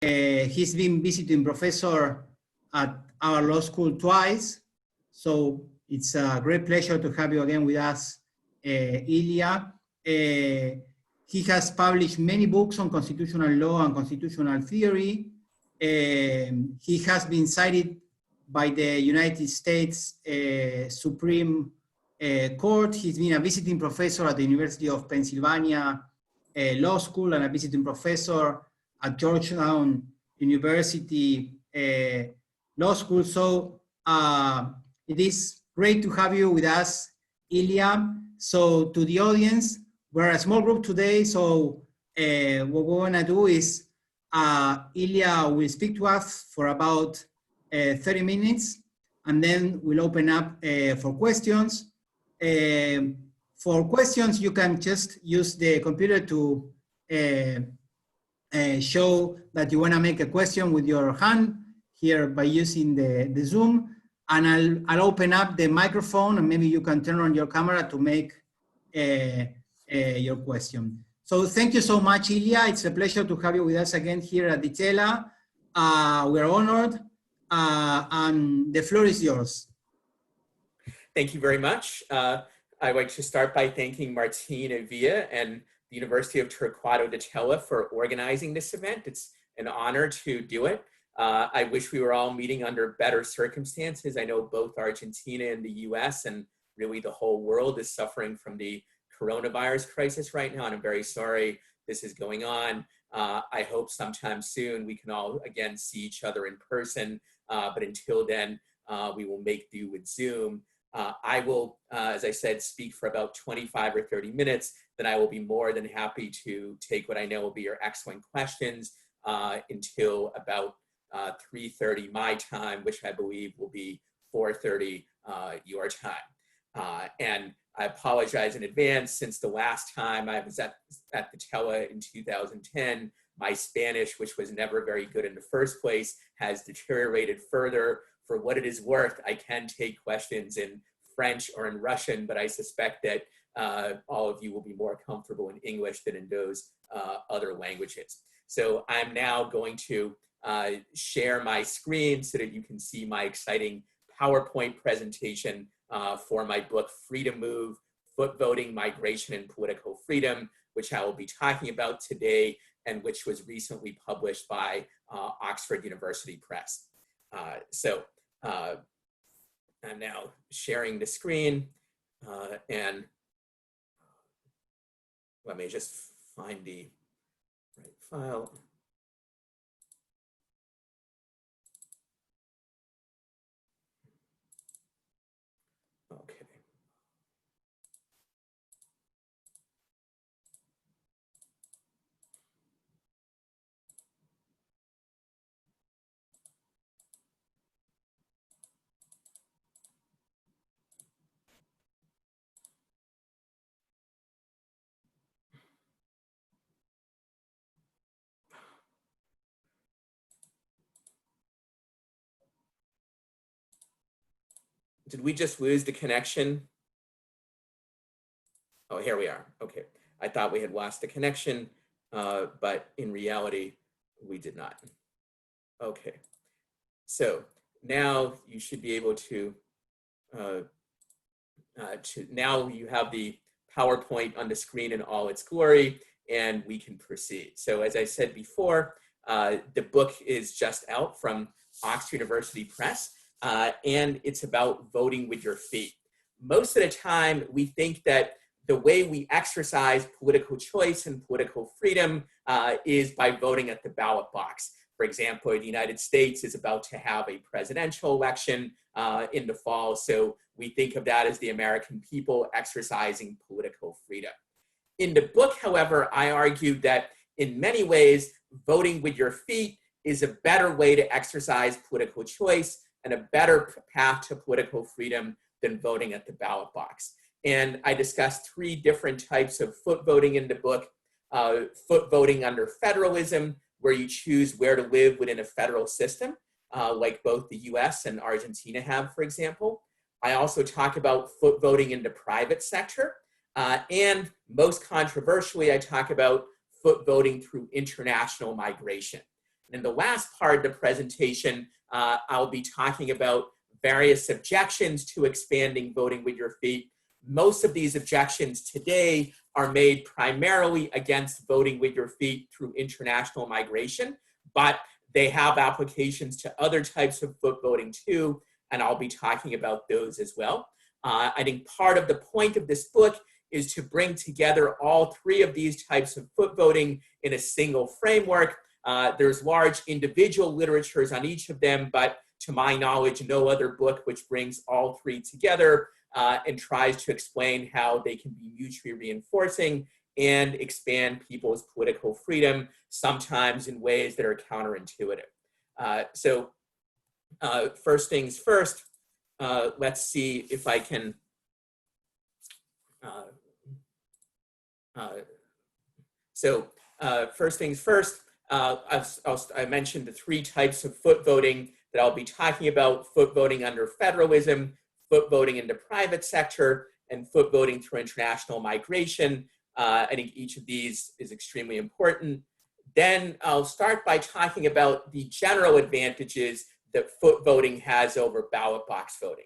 He's been visiting professor at our law school twice. So it's a great pleasure to have you again with us, Ilya. He has published many books on constitutional law and constitutional theory. He has been cited by the United States Supreme Court. He's been a visiting professor at the University of Pennsylvania Law School and a visiting professor at Georgetown University Law School. So it is great to have you with us, Ilya. So to the audience, we're a small group today, so what we're gonna do is Ilya will speak to us for about 30 minutes, and then we'll open up for questions. For questions, you can just use the computer to show that you wanna make a question with your hand here by using the Zoom, and I'll open up the microphone, and maybe you can turn on your camera to make your question. So thank you so much, Ilya. It's a pleasure to have you with us again here at Ditela. We're honored, and the floor is yours. Thank you very much. I'd like to start by thanking Martina Villa and the University of Torquato di Tella for organizing this event. It's an honor to do it. I wish we were all meeting under better circumstances. I know both Argentina and the US and really the whole world is suffering from the coronavirus crisis right now, and I'm very sorry this is going on. I hope sometime soon we can all again see each other in person, but until then, we will make do with Zoom. I will, as I said, speak for about 25 or 30 minutes, then I will be more than happy to take what I know will be your excellent questions until about 3:30 my time, which I believe will be 4:30 your time. And I apologize in advance, since the last time I was at the Tella in 2010, my Spanish, which was never very good in the first place, has deteriorated further. For what it is worth, I can take questions in French or in Russian, but I suspect that all of you will be more comfortable in English than in those other languages. So I'm now going to share my screen so that you can see my exciting PowerPoint presentation for my book, Freedom Move, Foot Voting, Migration, and Political Freedom, which I will be talking about today and which was recently published by Oxford University Press. So I'm now sharing the screen and let me just find the right file. Okay. Did we just lose the connection? Oh, here we are. Okay. I thought we had lost the connection, but in reality, we did not. Okay. So now you should be able to, now you have the PowerPoint on the screen in all its glory, and we can proceed. So as I said before, the book is just out from Oxford University Press. And it's about voting with your feet. Most of the time, we think that the way we exercise political choice and political freedom is by voting at the ballot box. For example, the United States is about to have a presidential election in the fall, so we think of that as the American people exercising political freedom. In the book, however, I argued that in many ways, voting with your feet is a better way to exercise political choice and a better path to political freedom than voting at the ballot box. And I discussed 3 different types of foot voting in the book. Foot voting under federalism, where you choose where to live within a federal system, like both the US and Argentina have, for example. I also talk about foot voting in the private sector. And most controversially, I talk about foot voting through international migration. In the last part of the presentation, I'll be talking about various objections to expanding voting with your feet. Most of these objections today are made primarily against voting with your feet through international migration, but they have applications to other types of foot voting too, and I'll be talking about those as well. I think part of the point of this book is to bring together all three of these types of foot voting in a single framework. There's large individual literatures on each of them, but to my knowledge, no other book which brings all three together and tries to explain how they can be mutually reinforcing and expand people's political freedom, sometimes in ways that are counterintuitive. First things first, let's see if I can first things first, I mentioned the three types of foot voting that I'll be talking about: foot voting under federalism, foot voting in the private sector, and foot voting through international migration. I think each of these is extremely important. Then I'll start by talking about the general advantages that foot voting has over ballot box voting.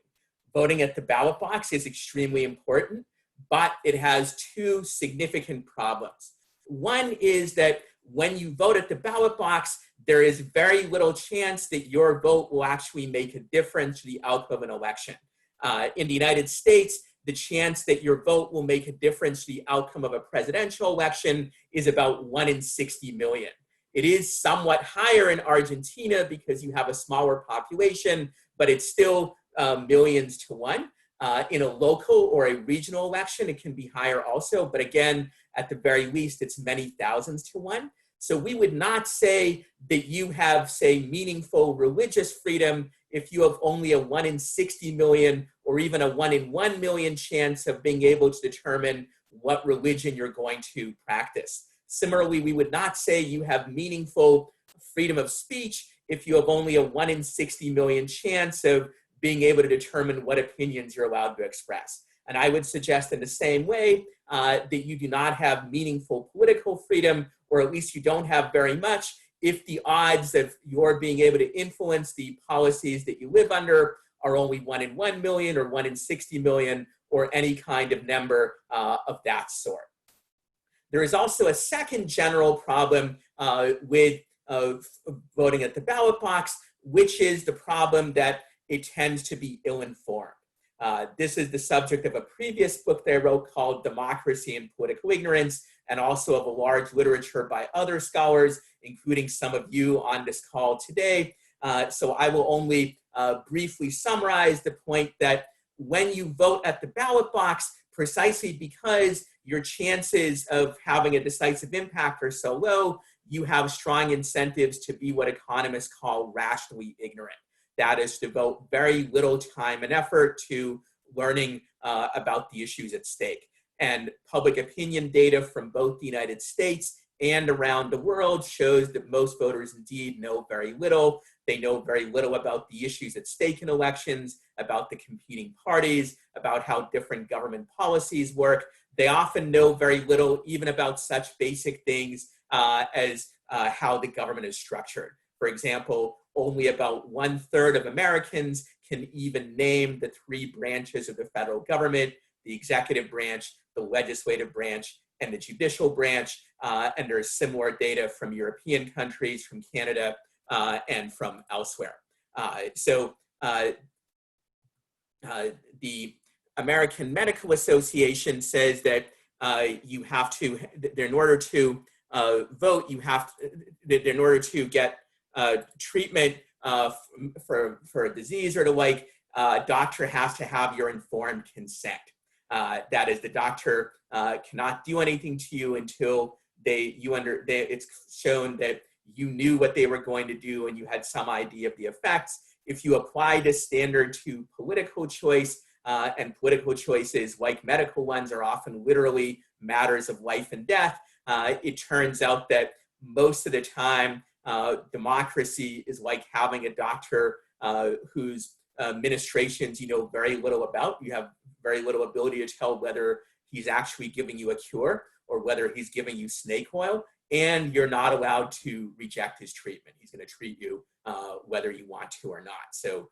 Voting at the ballot box is extremely important, but it has two significant problems. One is that when you vote at the ballot box, there is very little chance that your vote will actually make a difference to the outcome of an election. In the United States, the chance that your vote will make a difference to the outcome of a presidential election is about 1 in 60 million. It is somewhat higher in Argentina because you have a smaller population, but it's still millions to one. In a local or a regional election, it can be higher also, but again, at the very least, it's many thousands to one. So we would not say that you have, say, meaningful religious freedom if you have only a 1 in 60 million or even a 1 in 1 million chance of being able to determine what religion you're going to practice. Similarly, we would not say you have meaningful freedom of speech if you have only a 1 in 60 million chance of being able to determine what opinions you're allowed to express. And I would suggest in the same way that you do not have meaningful political freedom, or at least you don't have very much, if the odds of your being able to influence the policies that you live under are only 1 in 1 million or 1 in 60 million or any kind of number of that sort. There is also a second general problem with voting at the ballot box, which is the problem that it tends to be ill-informed. This is the subject of a previous book that I wrote called Democracy and Political Ignorance, and also of a large literature by other scholars, including some of you on this call today. So I will only briefly summarize the point that when you vote at the ballot box, precisely because your chances of having a decisive impact are so low, you have strong incentives to be what economists call rationally ignorant. That is to devote very little time and effort to learning about the issues at stake. And public opinion data from both the United States and around the world shows that most voters indeed know very little. They know very little about the issues at stake in elections, about the competing parties, about how different government policies work. They often know very little even about such basic things as how the government is structured. For example, only about 1/3 of Americans can even name the 3 branches of the federal government: the executive branch, the legislative branch, and the judicial branch. And there's similar data from European countries, from Canada, and from elsewhere. The American Medical Association says that you have to, in order to vote, you have to, in order to get treatment for a disease or the like, a doctor has to have your informed consent. That is, the doctor cannot do anything to you until it's shown that you knew what they were going to do and you had some idea of the effects. If you apply this standard to political choice, and political choices, like medical ones, are often literally matters of life and death, it turns out that most of the time, democracy is like having a doctor whose ministrations you know very little about. You have very little ability to tell whether he's actually giving you a cure or whether he's giving you snake oil. and you're not allowed to reject his treatment. He's going to treat you whether you want to or not. So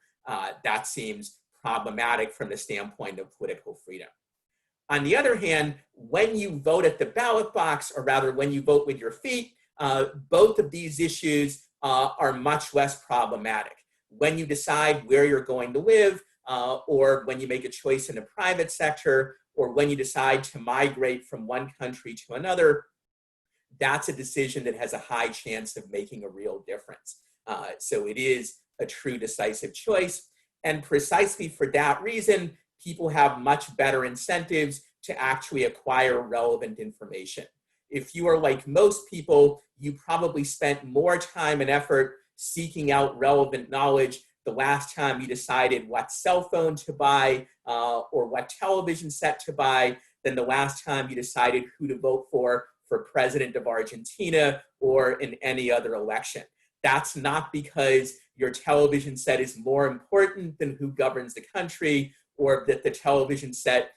that seems problematic from the standpoint of political freedom. On the other hand, when you vote at the ballot box, or rather when you vote with your feet, both of these issues are much less problematic. When you decide where you're going to live, or when you make a choice in the private sector, or when you decide to migrate from one country to another, that's a decision that has a high chance of making a real difference. So it is a true decisive choice. And precisely for that reason, people have much better incentives to actually acquire relevant information. If you are like most people, you probably spent more time and effort seeking out relevant knowledge the last time you decided what cell phone to buy or what television set to buy than the last time you decided who to vote for president of Argentina or in any other election. That's not because your television set is more important than who governs the country, or that the television set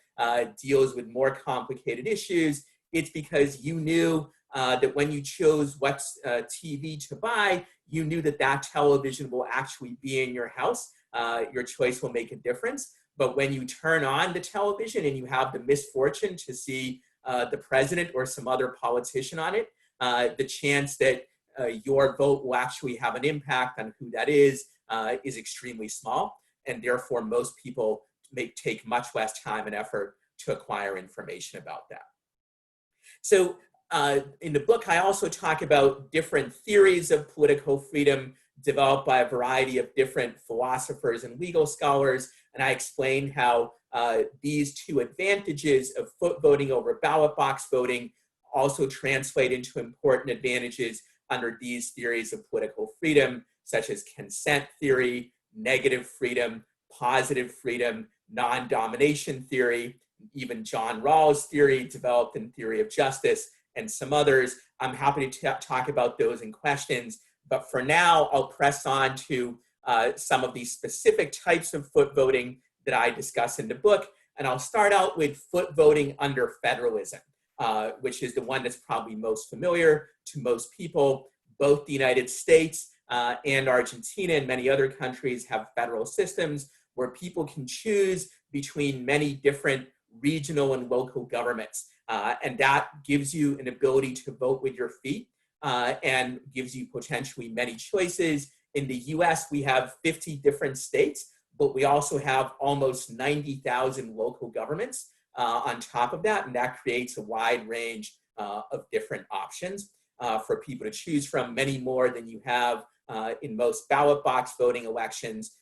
deals with more complicated issues. It's because you knew that when you chose what TV to buy, you knew that that television will actually be in your house. Your choice will make a difference. But when you turn on the television and you have the misfortune to see the president or some other politician on it, the chance that your vote will actually have an impact on who that is extremely small. And therefore, most people take much less time and effort to acquire information about that. So in the book, I also talk about different theories of political freedom developed by a variety of different philosophers and legal scholars. And I explain how these two advantages of foot voting over ballot box voting also translate into important advantages under these theories of political freedom, such as consent theory, negative freedom, positive freedom, non-domination theory, even John Rawls' theory developed in Theory of Justice, and some others. I'm happy to talk about those in questions, but for now, I'll press on to some of these specific types of foot voting that I discuss in the book, and I'll start out with foot voting under federalism, which is the one that's probably most familiar to most people. Both the United States and Argentina and many other countries have federal systems where people can choose between many different regional and local governments. And that gives you an ability to vote with your feet and gives you potentially many choices. In the US, we have 50 different states, but we also have almost 90,000 local governments on top of that. And that creates a wide range of different options for people to choose from, many more than you have in most ballot box voting elections.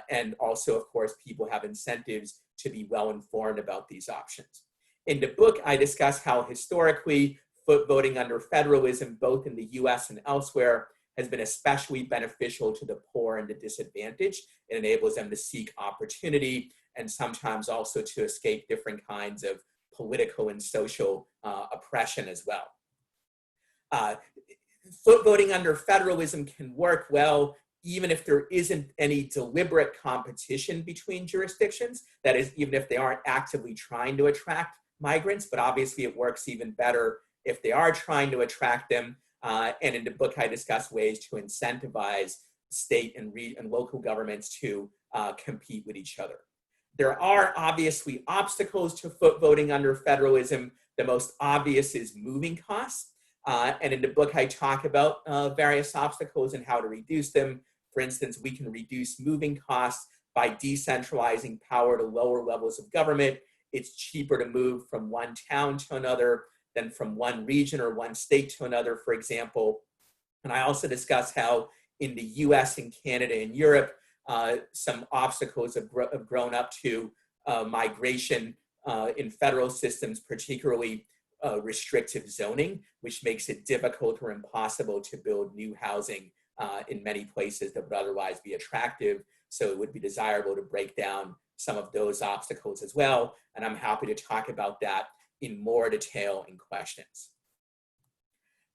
And also, of course, people have incentives to be well informed about these options. In the book, I discuss how historically foot voting under federalism, both in the US and elsewhere, has been especially beneficial to the poor and the disadvantaged. It enables them to seek opportunity and sometimes also to escape different kinds of political and social oppression as well. Foot voting under federalism can work well even if there isn't any deliberate competition between jurisdictions. That is, even if they aren't actively trying to attract migrants, but obviously it works even better if they are trying to attract them. And in the book, I discuss ways to incentivize state and local governments to compete with each other. There are obviously obstacles to foot voting under federalism. The most obvious is moving costs. And in the book, I talk about various obstacles and how to reduce them. For instance, we can reduce moving costs by decentralizing power to lower levels of government. It's cheaper to move from one town to another than from one region or one state to another, for example. And I also discuss how in the US and Canada and Europe, some obstacles have grown up to migration in federal systems, particularly restrictive zoning, which makes it difficult or impossible to build new housing in many places that would otherwise be attractive. So it would be desirable to break down some of those obstacles as well. And I'm happy to talk about that in more detail in questions.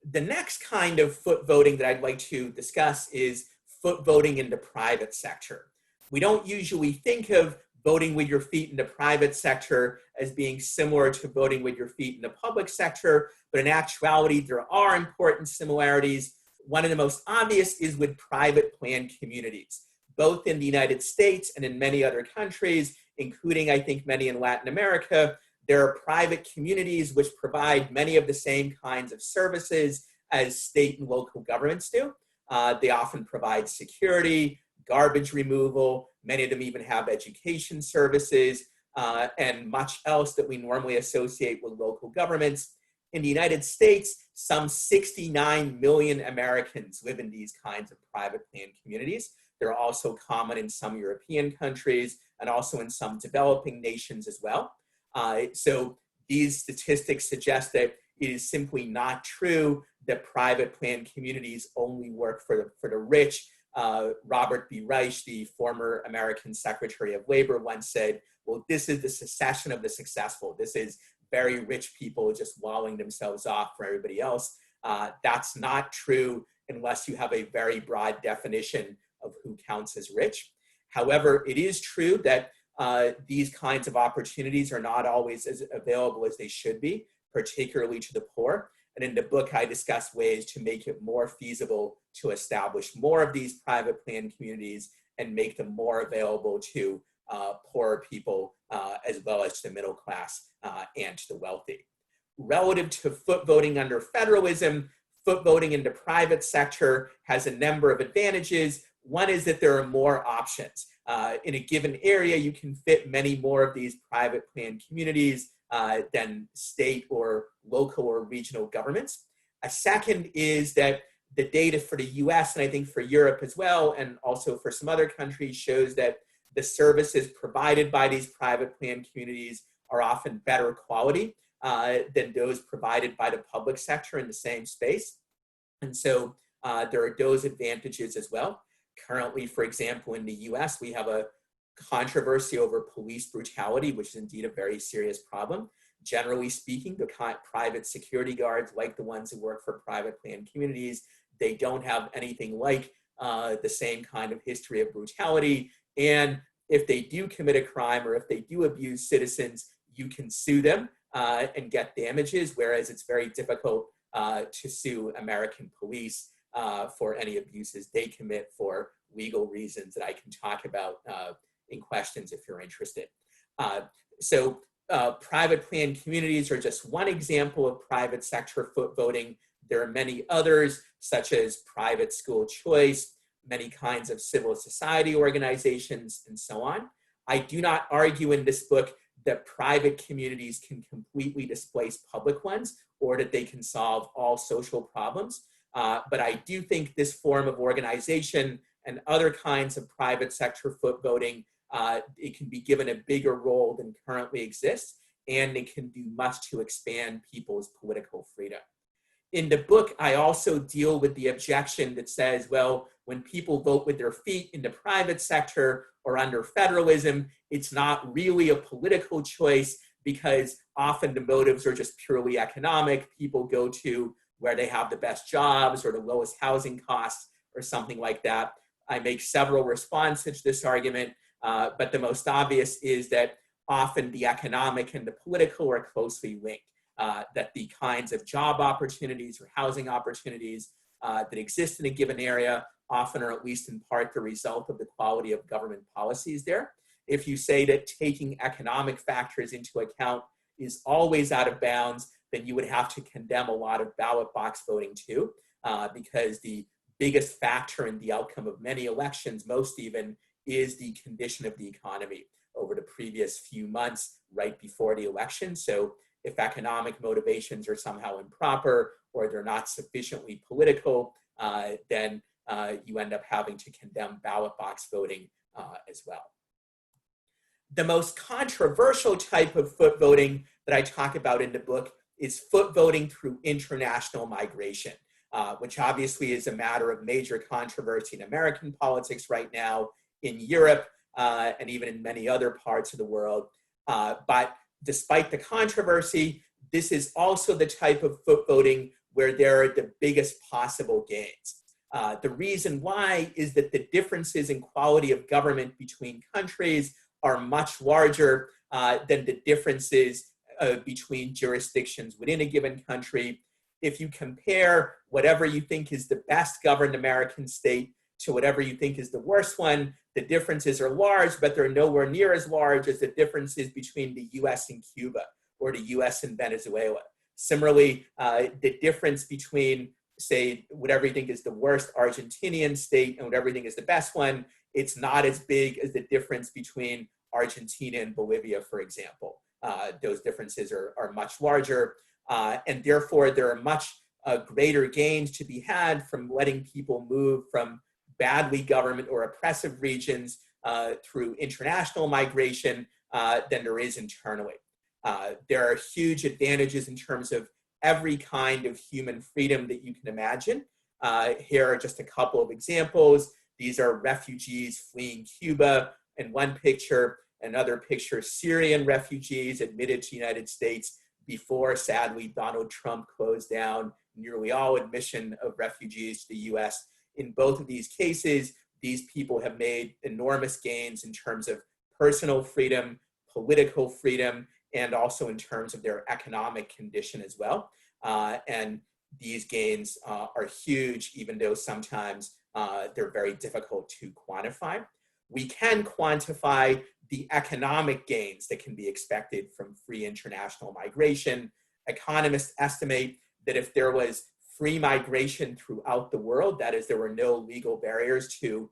The next kind of foot voting that I'd like to discuss is foot voting in the private sector. We don't usually think of voting with your feet in the private sector as being similar to voting with your feet in the public sector, but in actuality, there are important similarities. One of the most obvious is with private planned communities, both in the United States and in many other countries, including, I think, many in Latin America. There are private communities which provide many of the same kinds of services as state and local governments do. They often provide security, garbage removal, many of them even have education services, and much else that we normally associate with local governments. In the United States, some 69 million Americans live in these kinds of private planned communities. They're also common in some European countries and also in some developing nations as well. So these statistics suggest that it is simply not true that private planned communities only work for the rich. Robert B. Reich, the former American Secretary of Labor, once said, well, this is the secession of the successful. This is very rich people just walling themselves off for everybody else. That's not true unless you have a very broad definition of who counts as rich. However, it is true that these kinds of opportunities are not always as available as they should be, particularly to the poor. And in the book, I discuss ways to make it more feasible to establish more of these private planned communities and make them more available to poorer people, as well as to the middle class and to the wealthy. Relative to foot voting under federalism, foot voting in the private sector has a number of advantages. One is that there are more options. In a given area, you can fit many more of these private planned communities than state or local or regional governments. A second is that the data for the US, and I think for Europe as well, and also for some other countries, shows that the services provided by these private planned communities are often better quality than those provided by the public sector in the same space. And so there are those advantages as well. Currently, for example, in the US, we have a controversy over police brutality, which is indeed a very serious problem. Generally speaking, the private security guards, like the ones who work for private planned communities, they don't have anything like the same kind of history of brutality. And if they do commit a crime or if they do abuse citizens, you can sue them and get damages, whereas it's very difficult to sue American police for any abuses they commit for legal reasons that I can talk about in questions if you're interested. So private planned communities are just one example of private sector foot voting. There are many others, such as private school choice, many kinds of civil society organizations, and so on. I do not argue in this book that private communities can completely displace public ones or that they can solve all social problems. But I do think this form of organization and other kinds of private sector foot voting, it can be given a bigger role than currently exists, and it can do much to expand people's political freedom. In the book, I also deal with the objection that says, well, when people vote with their feet in the private sector or under federalism, it's not really a political choice because often the motives are just purely economic. People go to where they have the best jobs or the lowest housing costs or something like that. I make several responses to this argument, but the most obvious is that often the economic and the political are closely linked. That the kinds of job opportunities or housing opportunities that exist in a given area often are at least in part the result of the quality of government policies there. If you say that taking economic factors into account is always out of bounds, then you would have to condemn a lot of ballot box voting too, because the biggest factor in the outcome of many elections, most even, is the condition of the economy over the previous few months right before the election. So if economic motivations are somehow improper or they're not sufficiently political, then you end up having to condemn ballot box voting as well. The most controversial type of foot voting that I talk about in the book is foot voting through international migration, which obviously is a matter of major controversy in American politics right now, in Europe, and even in many other parts of the world. But despite the controversy, this is also the type of foot voting where there are the biggest possible gains. The reason why is that the differences in quality of government between countries are much larger than the differences between jurisdictions within a given country. If you compare whatever you think is the best governed American state to whatever you think is the worst one, the differences are large, but they're nowhere near as large as the differences between the US and Cuba or the US and Venezuela. Similarly, the difference between, say, whatever you think is the worst Argentinian state and whatever you think is the best one, it's not as big as the difference between Argentina and Bolivia, for example. Those differences are much larger, and therefore there are much greater gains to be had from letting people move from badly governed or oppressive regions through international migration than there is internally. There are huge advantages in terms of every kind of human freedom that you can imagine. Here are just a couple of examples. These are refugees fleeing Cuba in one picture. Another picture, Syrian refugees admitted to the United States before, sadly, Donald Trump closed down nearly all admission of refugees to the US. In both of these cases, these people have made enormous gains in terms of personal freedom, political freedom, and also in terms of their economic condition as well. And these gains are huge, even though sometimes they're very difficult to quantify. We can quantify the economic gains that can be expected from free international migration. Economists estimate that if there was free migration throughout the world, that is, there were no legal barriers to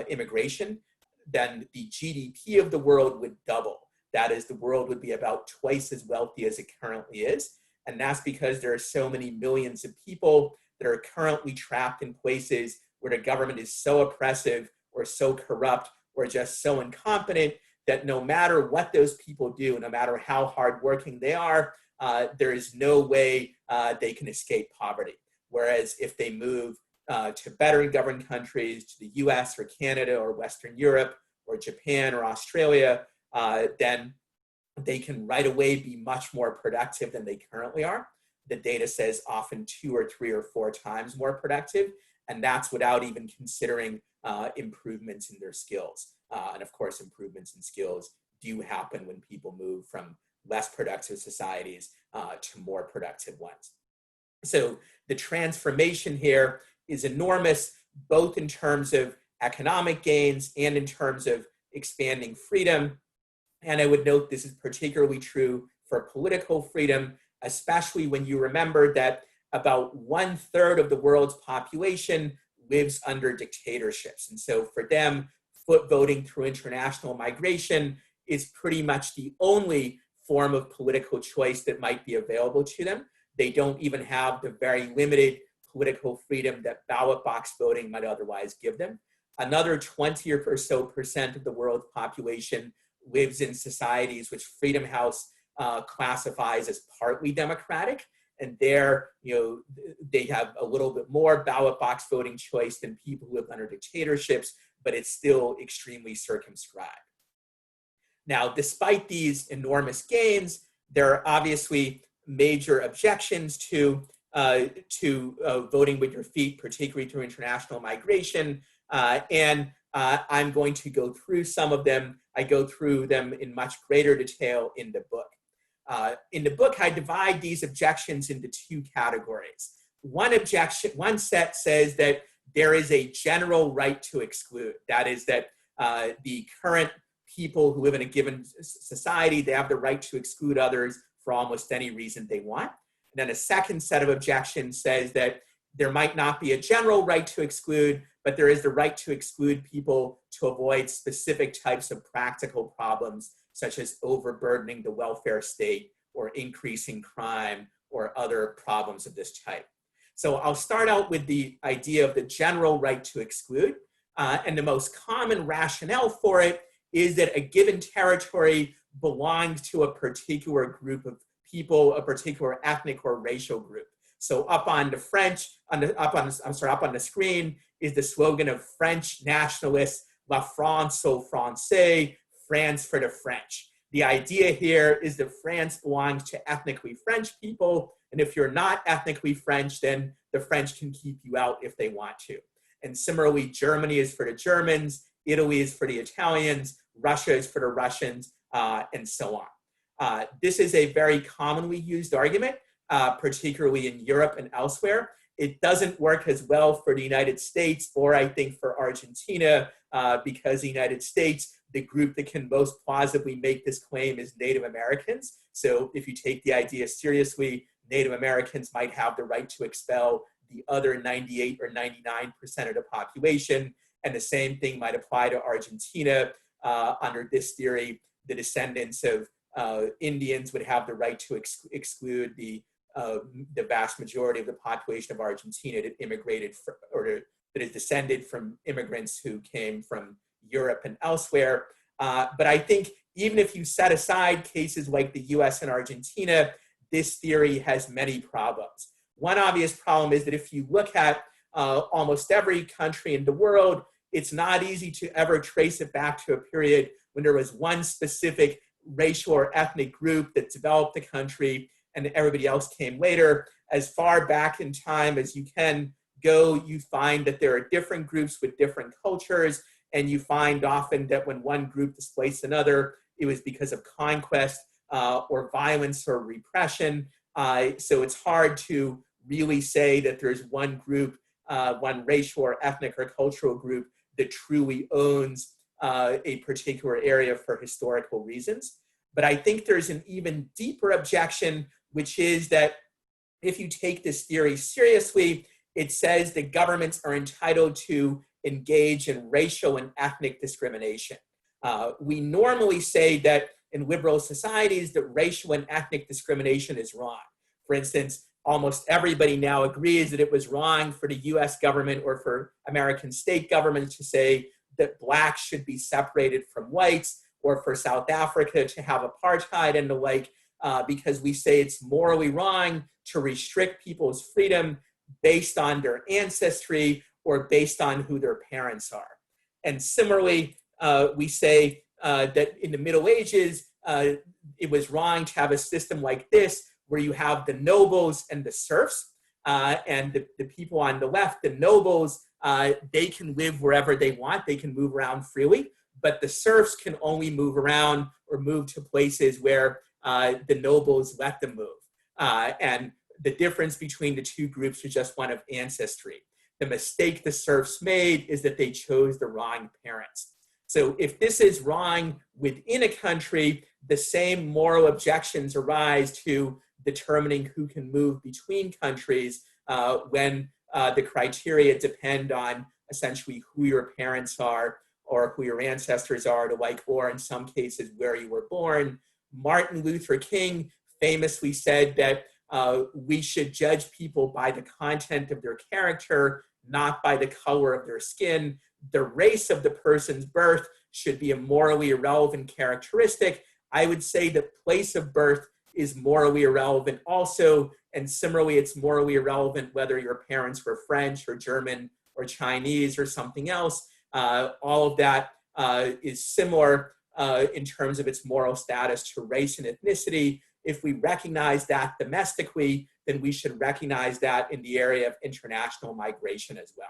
immigration, then the GDP of the world would double. That is, the world would be about twice as wealthy as it currently is. And that's because there are so many millions of people that are currently trapped in places where the government is so oppressive or so corrupt or just so incompetent that no matter what those people do, no matter how hardworking they are, there is no way they can escape poverty. Whereas if they move to better governed countries, to the US or Canada or Western Europe or Japan or Australia, then they can right away be much more productive than they currently are. The data says often 2 or 3 or 4 times more productive. And that's without even considering improvements in their skills. And of course, improvements in skills do happen when people move from less productive societies to more productive ones. So the transformation here is enormous, both in terms of economic gains and in terms of expanding freedom. And I would note this is particularly true for political freedom, especially when you remember that about 1/3 of the world's population lives under dictatorships. And so for them, foot voting through international migration is pretty much the only form of political choice that might be available to them. They don't even have the very limited political freedom that ballot box voting might otherwise give them. Another 20 or so percent of the world's population lives in societies which Freedom House classifies as partly democratic. And there, they have a little bit more ballot box voting choice than people who live under dictatorships, but it's still extremely circumscribed. Now, despite these enormous gains, there are obviously major objections to voting with your feet, particularly through international migration. And I'm going to go through some of them. I go through them in much greater detail in the book. In the book, I divide these objections into 2 categories. One set says that there is a general right to exclude. That is that the current people who live in a given society, they have the right to exclude others for almost any reason they want. And then a second set of objections says that there might not be a general right to exclude, but there is the right to exclude people to avoid specific types of practical problems, such as overburdening the welfare state or increasing crime or other problems of this type. So I'll start out with the idea of the general right to exclude. And the most common rationale for it is that a given territory belongs to a particular group of people, a particular ethnic or racial group. So up on the screen is the slogan of French nationalists, La France aux Français, France for the French. The idea here is that France belongs to ethnically French people, and if you're not ethnically French, then the French can keep you out if they want to. And similarly, Germany is for the Germans, Italy is for the Italians, Russia is for the Russians, and so on. This is a very commonly used argument, particularly in Europe and elsewhere. It doesn't work as well for the United States, or I think for Argentina, because the United States, the group that can most plausibly make this claim is Native Americans. So if you take the idea seriously, Native Americans might have the right to expel the other 98 or 99% of the population. And the same thing might apply to Argentina. Under this theory, the descendants of Indians would have the right to exclude the vast majority of the population of Argentina that immigrated that is descended from immigrants who came from Europe and elsewhere. But I think even if you set aside cases like the US and Argentina, this theory has many problems. One obvious problem is that if you look at almost every country in the world, it's not easy to ever trace it back to a period when there was one specific racial or ethnic group that developed the country and everybody else came later. As far back in time as you can go, you find that there are different groups with different cultures, and you find often that when one group displaced another, it was because of conquest or violence or repression. So it's hard to really say that there's one group, one racial or ethnic or cultural group that truly owns a particular area for historical reasons. But I think there's an even deeper objection, which is that if you take this theory seriously, it says that governments are entitled to engage in racial and ethnic discrimination. We normally say that in liberal societies that racial and ethnic discrimination is wrong. For instance, almost everybody now agrees that it was wrong for the US government or for American state governments to say that blacks should be separated from whites, or for South Africa to have apartheid and the like, because we say it's morally wrong to restrict people's freedom based on their ancestry or based on who their parents are. And similarly, we say that in the Middle Ages, it was wrong to have a system like this where you have the nobles and the serfs, and the people on the left, the nobles, they can live wherever they want, they can move around freely, but the serfs can only move around or move to places where the nobles let them move. And the difference between the two groups is just one of ancestry. The mistake the serfs made is that they chose the wrong parents. So if this is wrong within a country, the same moral objections arise to determining who can move between countries when the criteria depend on essentially who your parents are or who your ancestors are, to like, or in some cases where you were born. Martin Luther King famously said that we should judge people by the content of their character, not by the color of their skin. The race of the person's birth should be a morally irrelevant characteristic. I would say that place of birth is morally irrelevant also, and similarly, it's morally irrelevant whether your parents were French or German or Chinese or something else. All of that is similar in terms of its moral status to race and ethnicity. If we recognize that domestically, then we should recognize that in the area of international migration as well.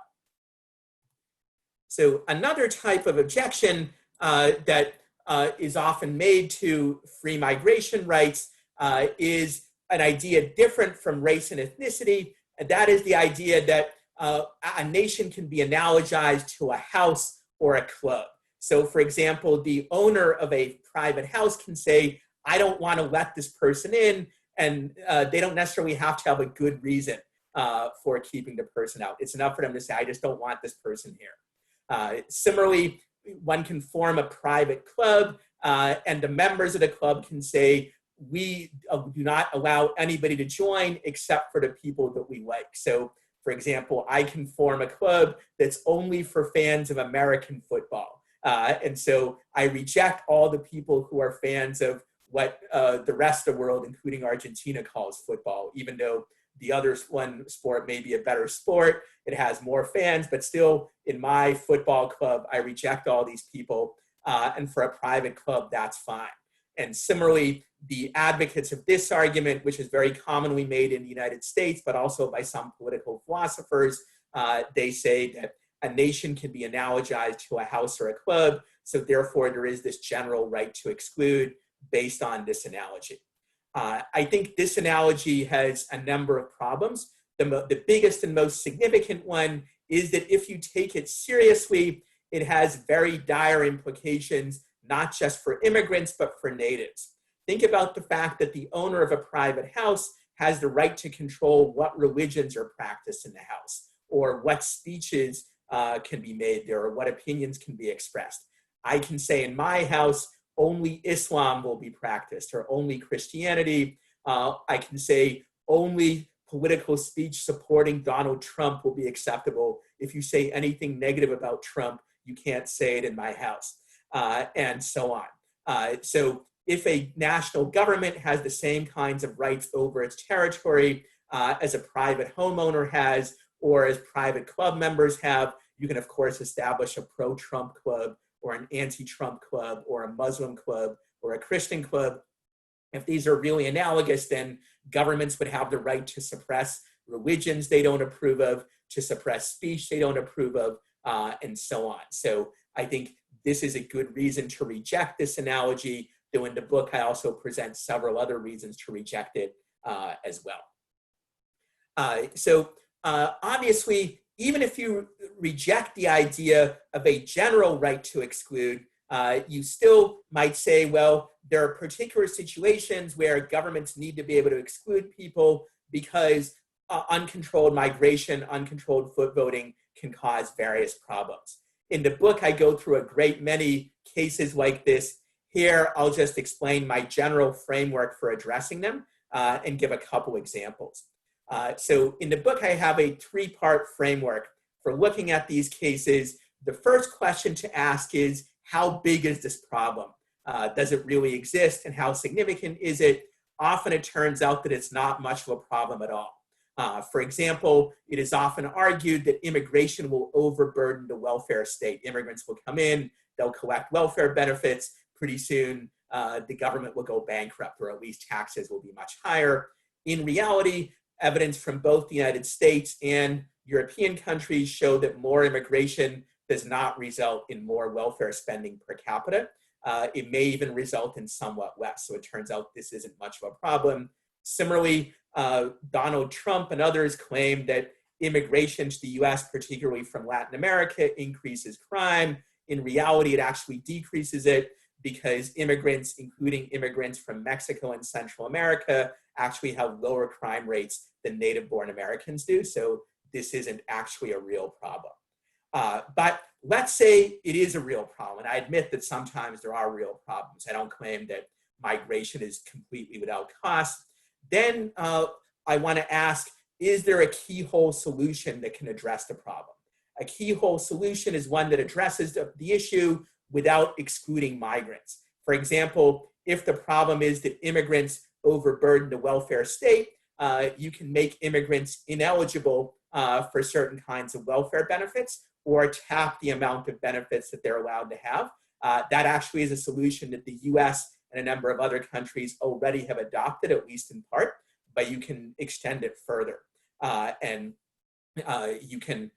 So another type of objection that is often made to free migration rights is an idea different from race and ethnicity, and that is the idea that a nation can be analogized to a house or a club. So for example, the owner of a private house can say, I don't want to let this person in, and they don't necessarily have to have a good reason for keeping the person out. It's enough for them to say, I just don't want this person here. Similarly, one can form a private club, and the members of the club can say, we do not allow anybody to join except for the people that we like. So for example, I can form a club that's only for fans of American football. And so I reject all the people who are fans of what the rest of the world, including Argentina, calls football, even though the other one sport may be a better sport. It has more fans, but still in my football club, I reject all these people. And for a private club, that's fine. And similarly, the advocates of this argument, which is very commonly made in the United States, but also by some political philosophers, they say that a nation can be analogized to a house or a club. So therefore, there is this general right to exclude based on this analogy. I think this analogy has a number of problems. The biggest and most significant one is that if you take it seriously, it has very dire implications, not just for immigrants, but for natives. Think about the fact that the owner of a private house has the right to control what religions are practiced in the house, or what speeches can be made there, or what opinions can be expressed. I can say in my house, only Islam will be practiced, or only Christianity. I can say only political speech supporting Donald Trump will be acceptable. If you say anything negative about Trump, you can't say it in my house, and so on. So if a national government has the same kinds of rights over its territory as a private homeowner has, or as private club members have, you can of course establish a pro-Trump club, or an anti-Trump club, or a Muslim club, or a Christian club. If these are really analogous, then governments would have the right to suppress religions they don't approve of, to suppress speech they don't approve of, and so on. So I think this is a good reason to reject this analogy, though in the book I also present several other reasons to reject it as well. Obviously, even if you reject the idea of a general right to exclude, you still might say, well, there are particular situations where governments need to be able to exclude people because uncontrolled migration, uncontrolled foot voting can cause various problems. In the book, I go through a great many cases like this. Here, I'll just explain my general framework for addressing them and give a couple examples. So in the book, I have a three-part framework for looking at these cases. The first question to ask is, how big is this problem? Does it really exist, and how significant is it? Often it turns out that it's not much of a problem at all. For example, it is often argued that immigration will overburden the welfare state. Immigrants will come in, they'll collect welfare benefits. Pretty soon, the government will go bankrupt, or at least taxes will be much higher. In reality, evidence from both the United States and European countries show that more immigration does not result in more welfare spending per capita. It may even result in somewhat less. So it turns out this isn't much of a problem. Similarly, Donald Trump and others claim that immigration to the US, particularly from Latin America, increases crime. In reality, it actually decreases it because immigrants, including immigrants from Mexico and Central America, actually have lower crime rates than native-born Americans do. So this isn't actually a real problem. But let's say it is a real problem. And I admit that sometimes there are real problems. I don't claim that migration is completely without cost. Then I want to ask, is there a keyhole solution that can address the problem? A keyhole solution is one that addresses the issue without excluding migrants. For example, if the problem is that immigrants overburden the welfare state, you can make immigrants ineligible for certain kinds of welfare benefits, or tap the amount of benefits that they're allowed to have. That actually is a solution that the US and a number of other countries already have adopted, at least in part, but you can extend it further. And you can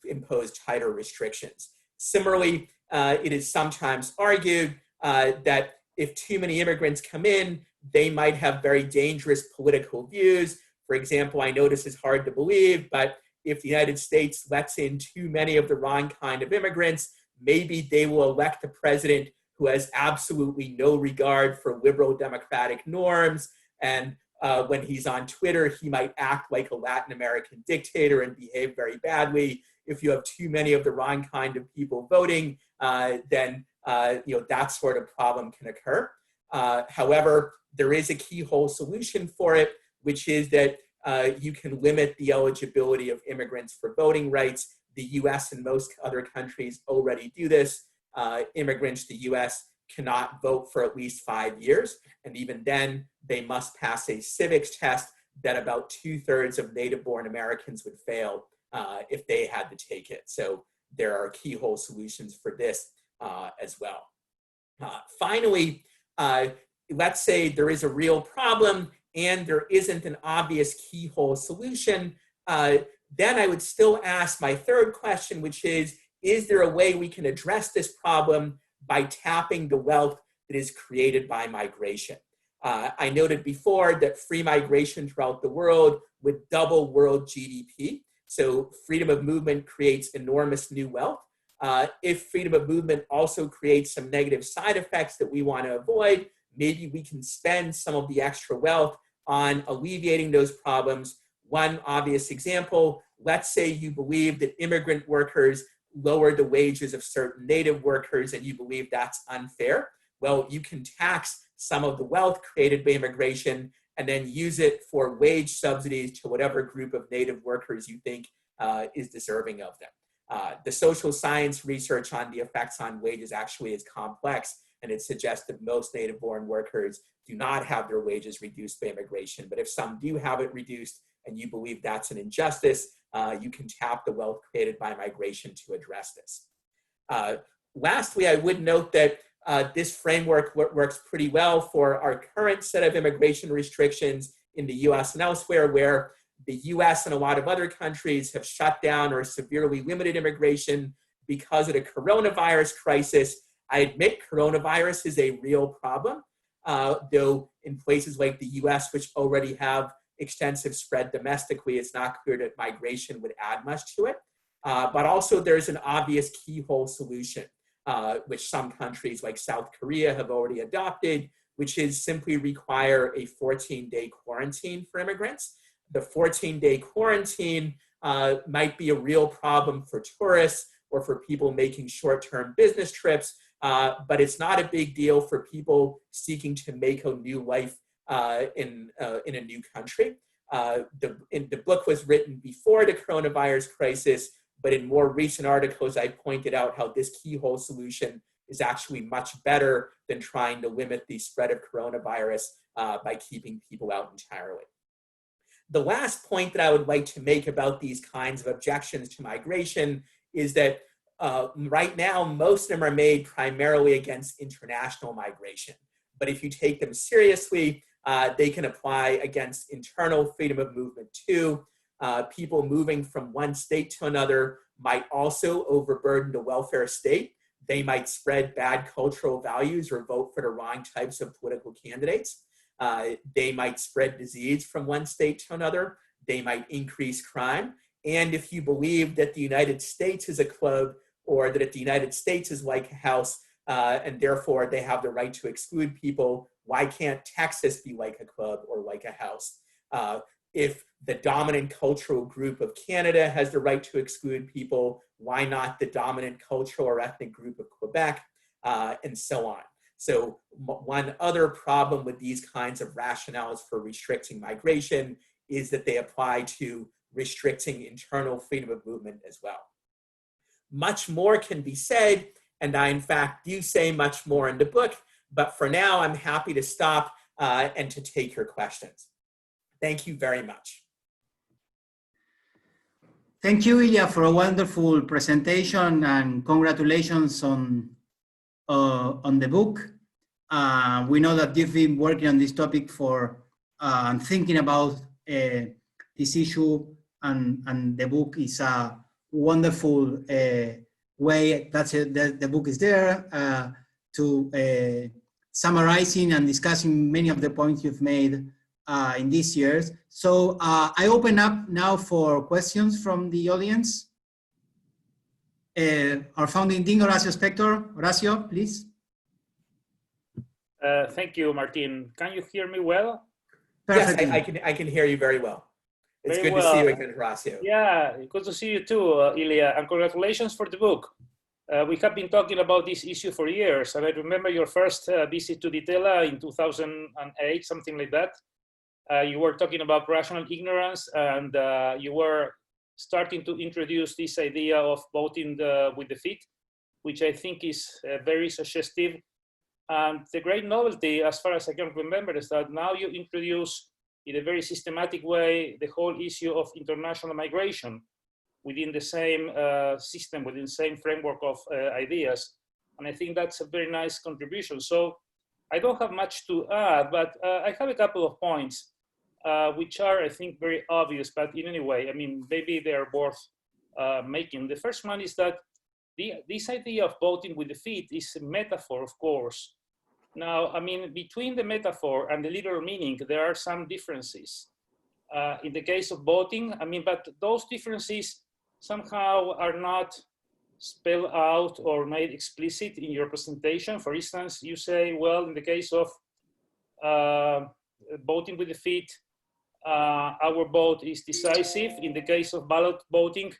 impose tighter restrictions. Similarly, it is sometimes argued that if too many immigrants come in, they might have very dangerous political views. For example, I know this is hard to believe, but if the United States lets in too many of the wrong kind of immigrants, maybe they will elect a president who has absolutely no regard for liberal democratic norms. And when he's on Twitter, he might act like a Latin American dictator and behave very badly. If you have too many of the wrong kind of people voting, then that sort of problem can occur. However, there is a keyhole solution for it, which is that you can limit the eligibility of immigrants for voting rights. The US and most other countries already do this. Immigrants to the US cannot vote for at least 5 years. And even then, they must pass a civics test that about 2/3 of native-born Americans would fail if they had to take it. So there are keyhole solutions for this as well. Finally, let's say there is a real problem and there isn't an obvious keyhole solution. then I would still ask my third question, which is there a way we can address this problem by tapping the wealth that is created by migration? I noted before that free migration throughout the world would double world GDP. So freedom of movement creates enormous new wealth. If freedom of movement also creates some negative side effects that we want to avoid, maybe we can spend some of the extra wealth on alleviating those problems. One obvious example, let's say you believe that immigrant workers lower the wages of certain native workers and you believe that's unfair. Well, you can tax some of the wealth created by immigration and then use it for wage subsidies to whatever group of native workers you think is deserving of them. The social science research on the effects on wages actually is complex, and it suggests that most native-born workers do not have their wages reduced by immigration. But if some do have it reduced and you believe that's an injustice, you can tap the wealth created by migration to address this. Lastly, I would note that this framework works pretty well for our current set of immigration restrictions in the US and elsewhere, where the US and a lot of other countries have shut down or severely limited immigration because of the coronavirus crisis. I admit coronavirus is a real problem, though in places like the US, which already have extensive spread domestically, it's not clear that migration would add much to it. But also there's an obvious keyhole solution, which some countries like South Korea have already adopted, which is simply require a 14-day quarantine for immigrants. The 14-day quarantine might be a real problem for tourists or for people making short-term business trips, but it's not a big deal for people seeking to make a new life in a new country. The book was written before the coronavirus crisis, but in more recent articles, I pointed out how this keyhole solution is actually much better than trying to limit the spread of coronavirus by keeping people out entirely. The last point that I would like to make about these kinds of objections to migration is that right now, most of them are made primarily against international migration. But if you take them seriously, they can apply against internal freedom of movement too. People moving from one state to another might also overburden the welfare state. They might spread bad cultural values or vote for the wrong types of political candidates. They might spread disease from one state to another. They might increase crime. And if you believe that the United States is a club, or that the United States is like a house, and therefore they have the right to exclude people, why can't Texas be like a club or like a house? If the dominant cultural group of Canada has the right to exclude people, why not the dominant cultural or ethnic group of Quebec, and so on. So one other problem with these kinds of rationales for restricting migration is that they apply to restricting internal freedom of movement as well. Much more can be said, and I in fact do say much more in the book, but for now I'm happy to stop and to take your questions. Thank you very much. Thank you, Ilya, for a wonderful presentation, and congratulations on the book. We know that you've been working on this topic for and thinking about this issue, and the book is a wonderful way. That's it. The book is there to summarizing and discussing many of the points you've made in these years. So I open up now for questions from the audience. Our founding dean, Horacio Spector. Horacio, please. Thank you, Martin. Can you hear me well? Perfectly. Yes, I can hear you very well. It's very good well. to see you again, Horacio. Yeah, good to see you too, Ilya, and congratulations for the book. We have been talking about this issue for years, and I remember your first visit to Ditela in 2008, something like that. You were talking about rational ignorance, and you were starting to introduce this idea of voting with the feet, which I think is very suggestive. And the great novelty, as far as I can remember, is that now you introduce in a very systematic way the whole issue of international migration within the same system, within the same framework of ideas. And I think that's a very nice contribution. So I don't have much to add, but I have a couple of points. which are, I think, very obvious, but in any way, I mean, maybe they are worth making. The first one is that this idea of voting with the feet is a metaphor, of course. Now, I mean, between the metaphor and the literal meaning, there are some differences. In the case of voting, I mean, but those differences somehow are not spelled out or made explicit in your presentation. For instance, you say, well, in the case of voting with the feet, our vote is decisive. In the case of ballot voting,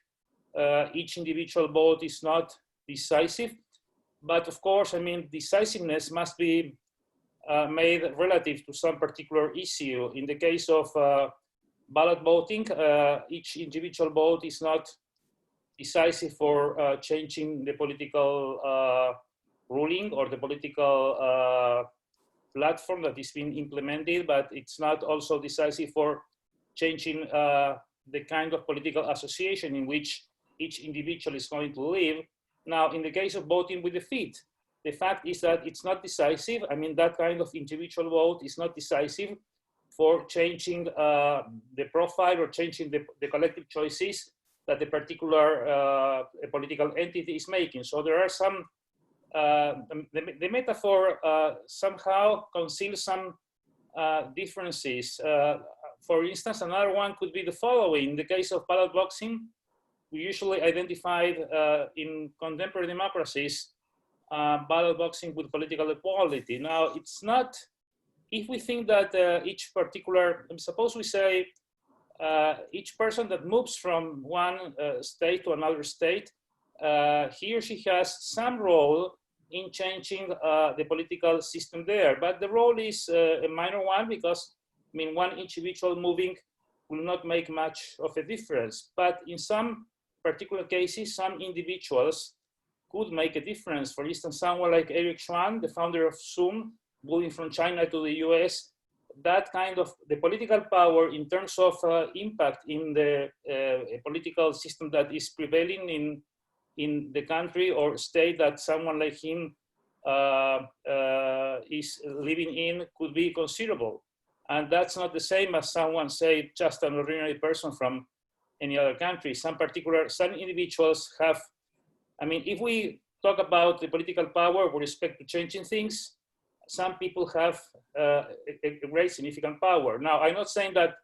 each individual vote is not decisive. But of course, I mean, decisiveness must be made relative to some particular issue. In the case of ballot voting, each individual vote is not decisive for changing the political ruling or the political platform that is being implemented, but it's not also decisive for changing the kind of political association in which each individual is going to live. Now, in the case of voting with the feet, the fact is that it's not decisive. I mean, that kind of individual vote is not decisive for changing the profile or changing the collective choices that the particular political entity is making. So there are some, the metaphor somehow conceals some differences. For instance, another one could be the following. In the case of ballot boxing, we usually identified in contemporary democracies ballot boxing with political equality. Now, it's not, if we think that each particular, suppose we say each person that moves from one state to another state, he or she has some role in changing the political system there. But the role is a minor one because, I mean, one individual moving will not make much of a difference. But in some particular cases, some individuals could make a difference. For instance, someone like Eric Schwan, the founder of Zoom, moving from China to the US, that kind of the political power in terms of impact in the political system that is prevailing in the country or state that someone like him is living in could be considerable. And that's not the same as someone, say, just an ordinary person from any other country. Some individuals have, I mean, if we talk about the political power with respect to changing things, some people have a great significant power. Now, I'm not saying that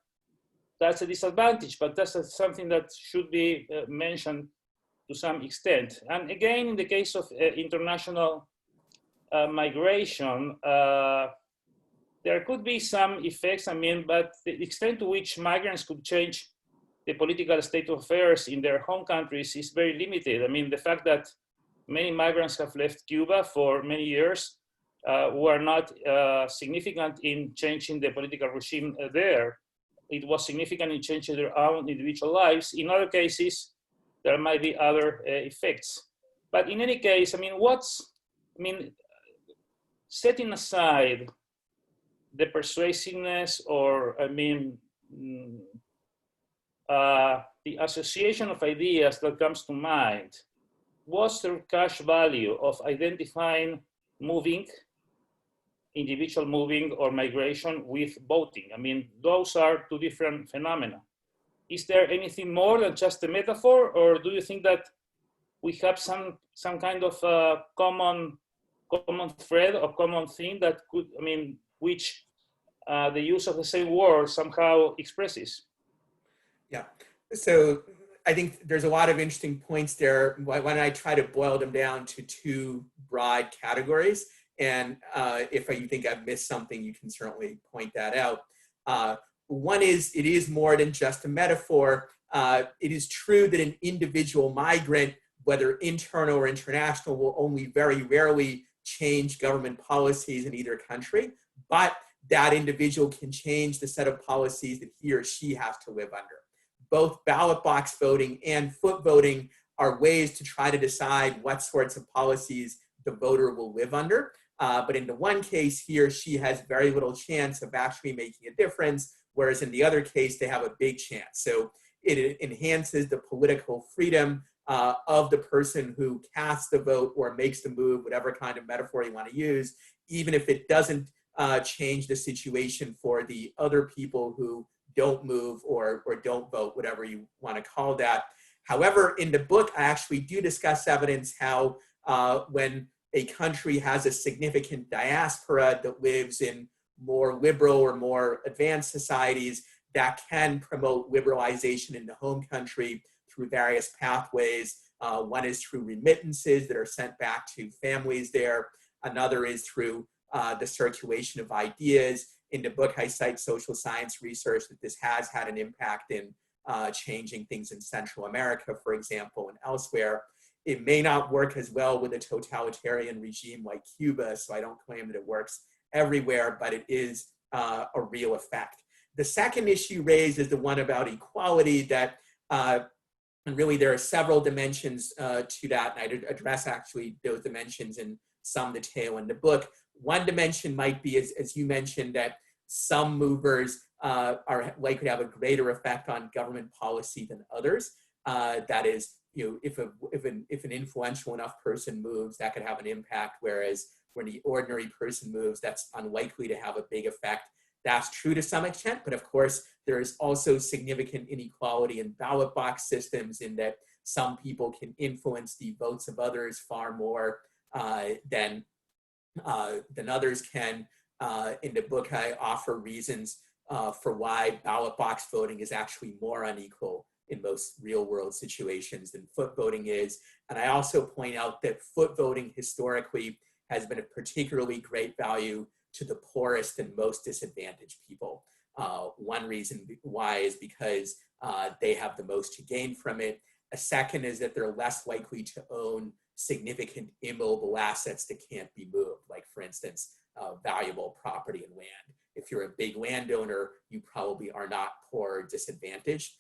that's a disadvantage, but that's something that should be mentioned to some extent. And again, in the case of international migration, there could be some effects, I mean, but the extent to which migrants could change the political state of affairs in their home countries is very limited. I mean, the fact that many migrants have left Cuba for many years were not significant in changing the political regime there. It was significant in changing their own individual lives. In other cases, there might be other effects. But in any case, I mean, setting aside the persuasiveness or, I mean, the association of ideas that comes to mind, what's the cash value of identifying individual moving or migration with voting? I mean, those are two different phenomena. Is there anything more than just a metaphor, or do you think that we have some kind of common thread or common thing that could, I mean, which the use of the same word somehow expresses? Yeah, so I think there's a lot of interesting points there. Why don't I try to boil them down to two broad categories? And if you think I've missed something, you can certainly point that out. One is, it is more than just a metaphor. It is true that an individual migrant, whether internal or international, will only very rarely change government policies in either country, but that individual can change the set of policies that he or she has to live under. Both ballot box voting and foot voting are ways to try to decide what sorts of policies the voter will live under. But in the one case, he or she has very little chance of actually making a difference, whereas in the other case, they have a big chance. So it enhances the political freedom of the person who casts the vote or makes the move, whatever kind of metaphor you want to use, even if it doesn't change the situation for the other people who don't move or don't vote, whatever you want to call that. However, in the book, I actually do discuss evidence how when a country has a significant diaspora that lives in more liberal or more advanced societies, that can promote liberalization in the home country through various pathways. One is through remittances that are sent back to families there. Another is through the circulation of ideas. In the book, I cite social science research that this has had an impact in changing things in Central America, for example, and elsewhere. It may not work as well with a totalitarian regime like Cuba, so I don't claim that it works everywhere, but it is a real effect. The second issue raised is the one about equality, that, and really there are several dimensions to that, and I address actually those dimensions in some detail in the book. One dimension might be, as you mentioned, that some movers are likely to have a greater effect on government policy than others. That is, if an influential enough person moves, that could have an impact, whereas when the ordinary person moves, that's unlikely to have a big effect. That's true to some extent, but of course, there is also significant inequality in ballot box systems in that some people can influence the votes of others far more than others can. In the book, I offer reasons for why ballot box voting is actually more unequal in most real world situations than foot voting is. And I also point out that foot voting historically has been of particularly great value to the poorest and most disadvantaged people. One reason why is because they have the most to gain from it. A second is that they're less likely to own significant immobile assets that can't be moved, like for instance, valuable property and land. If you're a big landowner, you probably are not poor or disadvantaged.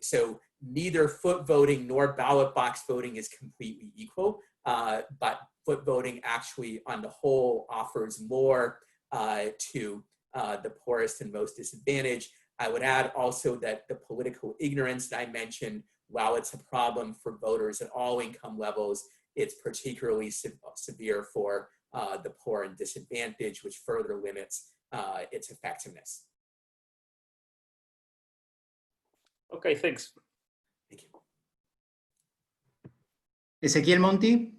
So neither foot voting nor ballot box voting is completely equal, but foot voting actually on the whole offers more to the poorest and most disadvantaged. I would add also that the political ignorance that I mentioned, while it's a problem for voters at all income levels, it's particularly severe for the poor and disadvantaged, which further limits its effectiveness. Okay, thanks. Thank you. Ezequiel Monti.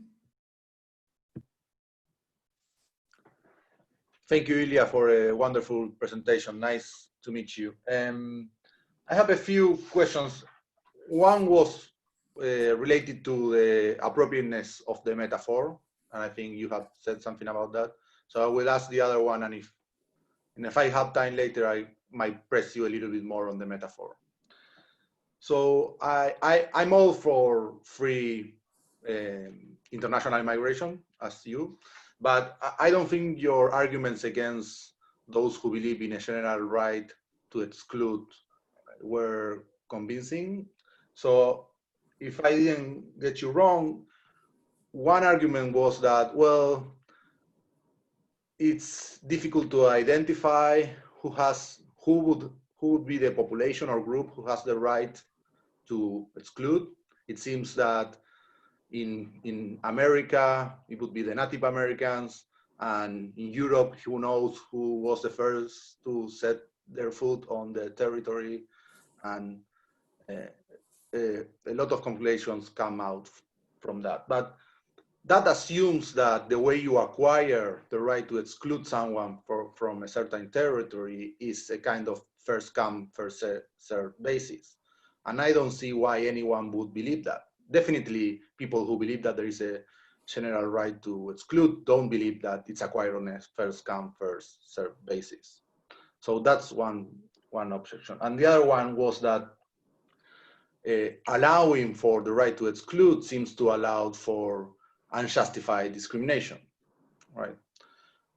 Thank you, Ilya, for a wonderful presentation. Nice to meet you. I have a few questions. One was related to the appropriateness of the metaphor, and I think you have said something about that. So I will ask the other one, and if I have time later, I might press you a little bit more on the metaphor. So I'm all for free international migration, as you, but I don't think your arguments against those who believe in a general right to exclude were convincing. So if I didn't get you wrong, one argument was that, well, it's difficult to identify who would be the population or group who has the right to exclude. It seems that in America, it would be the Native Americans, and in Europe, who knows who was the first to set their foot on the territory, and a lot of conclusions come out from that. But that assumes that the way you acquire the right to exclude someone from a certain territory is a kind of first come, first served basis. And I don't see why anyone would believe that. Definitely people who believe that there is a general right to exclude don't believe that it's acquired on a first come, first served basis. So that's one objection. And the other one was that allowing for the right to exclude seems to allow for unjustified discrimination, right?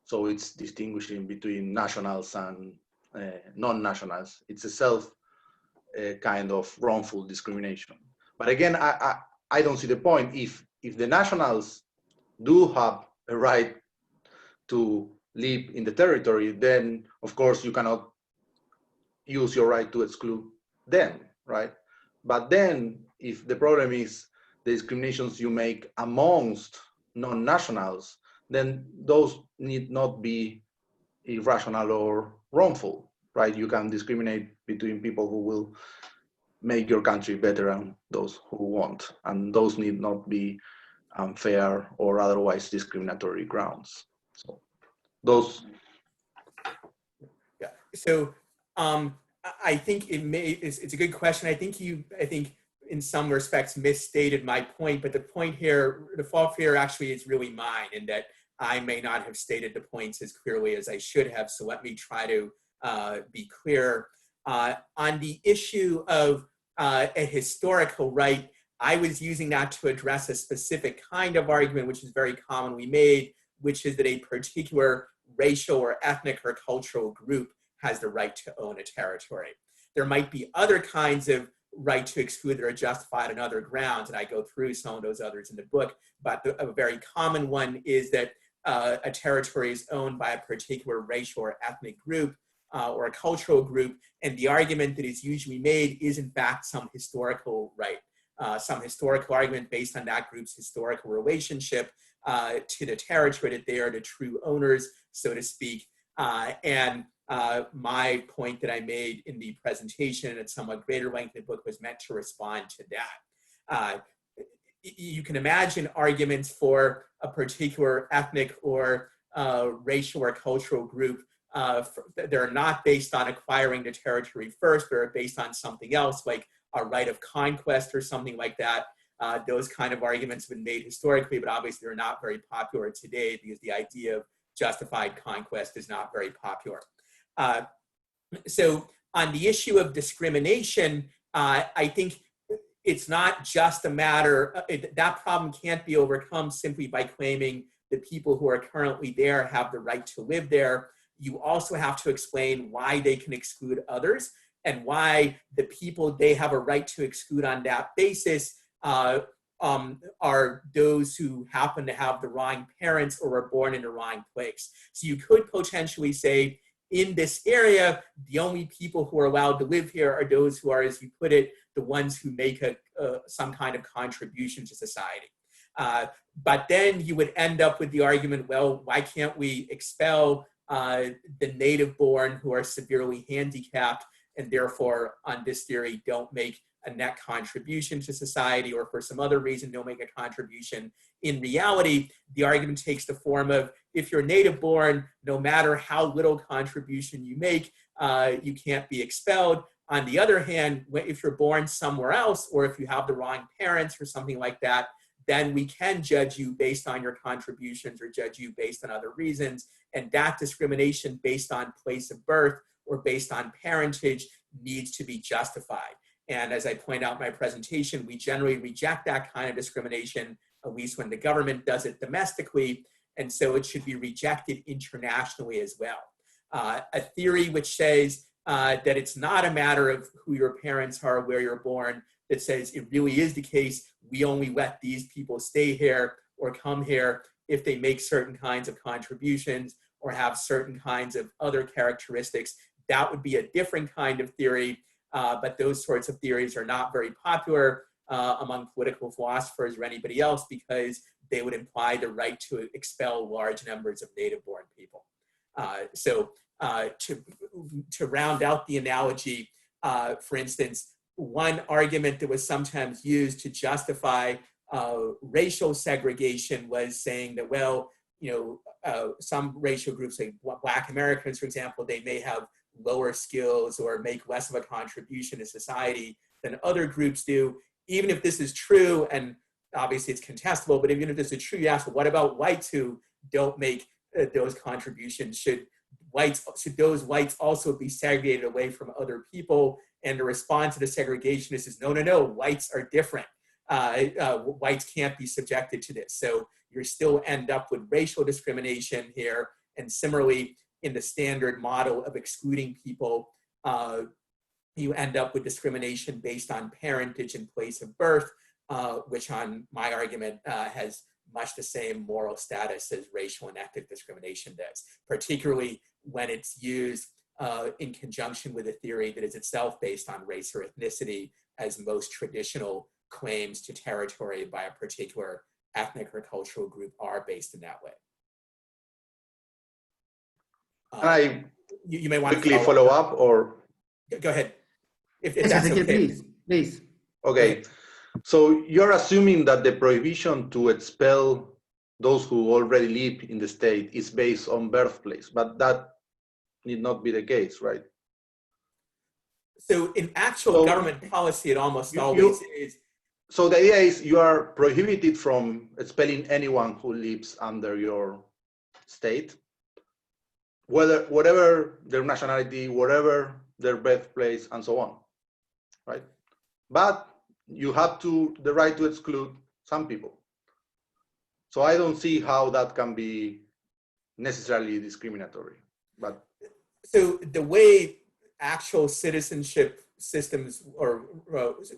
So it's distinguishing between nationals and non-nationals. It's a kind of wrongful discrimination. But again, I don't see the point. If the nationals do have a right to live in the territory, then of course you cannot use your right to exclude them, right? But then if the problem is the discriminations you make amongst non-nationals, then those need not be irrational or wrongful, right? You can discriminate between people who will make your country better and those who won't, and those need not be unfair or otherwise discriminatory grounds. So those. Yeah. So I think it's a good question. I think in some respects misstated my point, but the point here, the fault here actually is really mine, in that I may not have stated the points as clearly as I should have. So let me try to be clear. On the issue of a historical right, I was using that to address a specific kind of argument, which is very commonly made, which is that a particular racial or ethnic or cultural group has the right to own a territory. There might be other kinds of right to exclude that are justified on other grounds, and I go through some of those others in the book, but a very common one is that a territory is owned by a particular racial or ethnic group or a cultural group, and the argument that is usually made is in fact some historical right, some historical argument based on that group's historical relationship to the territory, that they are the true owners, so to speak. And my point that I made in the presentation at somewhat greater length in the book was meant to respond to that. You can imagine arguments for a particular ethnic or racial or cultural group that are not based on acquiring the territory first, but are based on something else, like a right of conquest or something like that. Those kind of arguments have been made historically, but obviously they're not very popular today because the idea of justified conquest is not very popular. So on the issue of discrimination, I think it's not just a matter, that problem can't be overcome simply by claiming the people who are currently there have the right to live there. You also have to explain why they can exclude others and why the people they have a right to exclude on that basis are those who happen to have the wrong parents or were born in the wrong place. So you could potentially say, in this area, the only people who are allowed to live here are those who are, as you put it, the ones who make some kind of contribution to society. But then you would end up with the argument, well, why can't we expel the native-born who are severely handicapped and therefore, on this theory, don't make a net contribution to society, or for some other reason don't make a contribution. In reality, the argument takes the form of, if you're native-born, no matter how little contribution you make, you can't be expelled. On the other hand, if you're born somewhere else, or if you have the wrong parents or something like that, then we can judge you based on your contributions or judge you based on other reasons. And that discrimination based on place of birth or based on parentage needs to be justified. And as I point out in my presentation, we generally reject that kind of discrimination, at least when the government does it domestically. And so it should be rejected internationally as well. A theory which says that it's not a matter of who your parents are, where you're born, that says it really is the case, we only let these people stay here or come here if they make certain kinds of contributions or have certain kinds of other characteristics. That would be a different kind of theory, but those sorts of theories are not very popular among political philosophers or anybody else, because they would imply the right to expel large numbers of native-born people. So to round out the analogy, for instance, one argument that was sometimes used to justify racial segregation was saying that, well, some racial groups, like Black Americans, for example, they may have lower skills or make less of a contribution to society than other groups do. Even if this is true, and obviously it's contestable, but even if this is true, you ask, well, what about whites who don't make those contributions? Should those whites also be segregated away from other people? And the response to the segregationist is, no, whites are different. Whites can't be subjected to this. So you still end up with racial discrimination here. And similarly, in the standard model of excluding people, you end up with discrimination based on parentage and place of birth, which on my argument has much the same moral status as racial and ethnic discrimination does, particularly when it's used in conjunction with a theory that is itself based on race or ethnicity, as most traditional claims to territory by a particular ethnic or cultural group are based in that way. You may want to quickly follow up, or go ahead, if that's okay. Please. Okay, so you're assuming that the prohibition to expel those who already live in the state is based on birthplace, but that need not be the case, right? So in actual government policy, it almost always is. So the idea is you are prohibited from expelling anyone who lives under your state, whatever their nationality, whatever their birthplace, and so on, right? But you have the right to exclude some people. So I don't see how that can be necessarily discriminatory. But so the way actual citizenship systems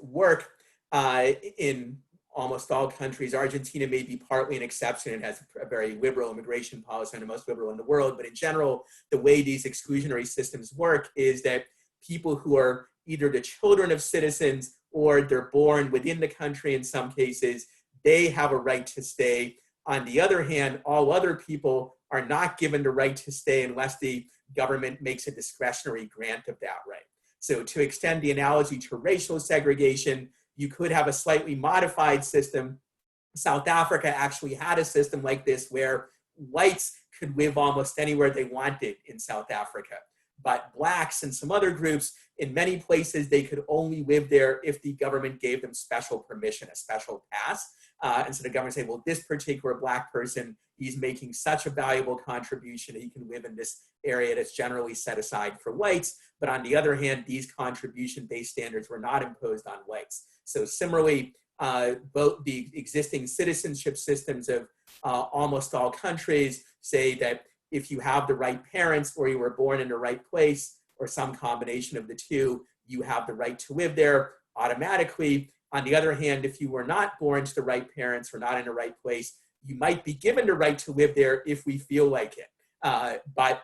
work in almost all countries, Argentina may be partly an exception. It has a very liberal immigration policy, and the most liberal in the world. But in general, the way these exclusionary systems work is that people who are either the children of citizens or they're born within the country in some cases, they have a right to stay. On the other hand, all other people are not given the right to stay unless the government makes a discretionary grant of that right. So to extend the analogy to racial segregation, you could have a slightly modified system. South Africa actually had a system like this where whites could live almost anywhere they wanted in South Africa. But blacks and some other groups, in many places, they could only live there if the government gave them special permission, a special pass. And so the government said, well, this particular black person, he's making such a valuable contribution that he can live in this area that's generally set aside for whites. But on the other hand, these contribution-based standards were not imposed on whites. So similarly, both the existing citizenship systems of almost all countries say that if you have the right parents or you were born in the right place or some combination of the two, you have the right to live there automatically. On the other hand, if you were not born to the right parents or not in the right place, you might be given the right to live there if we feel like it. But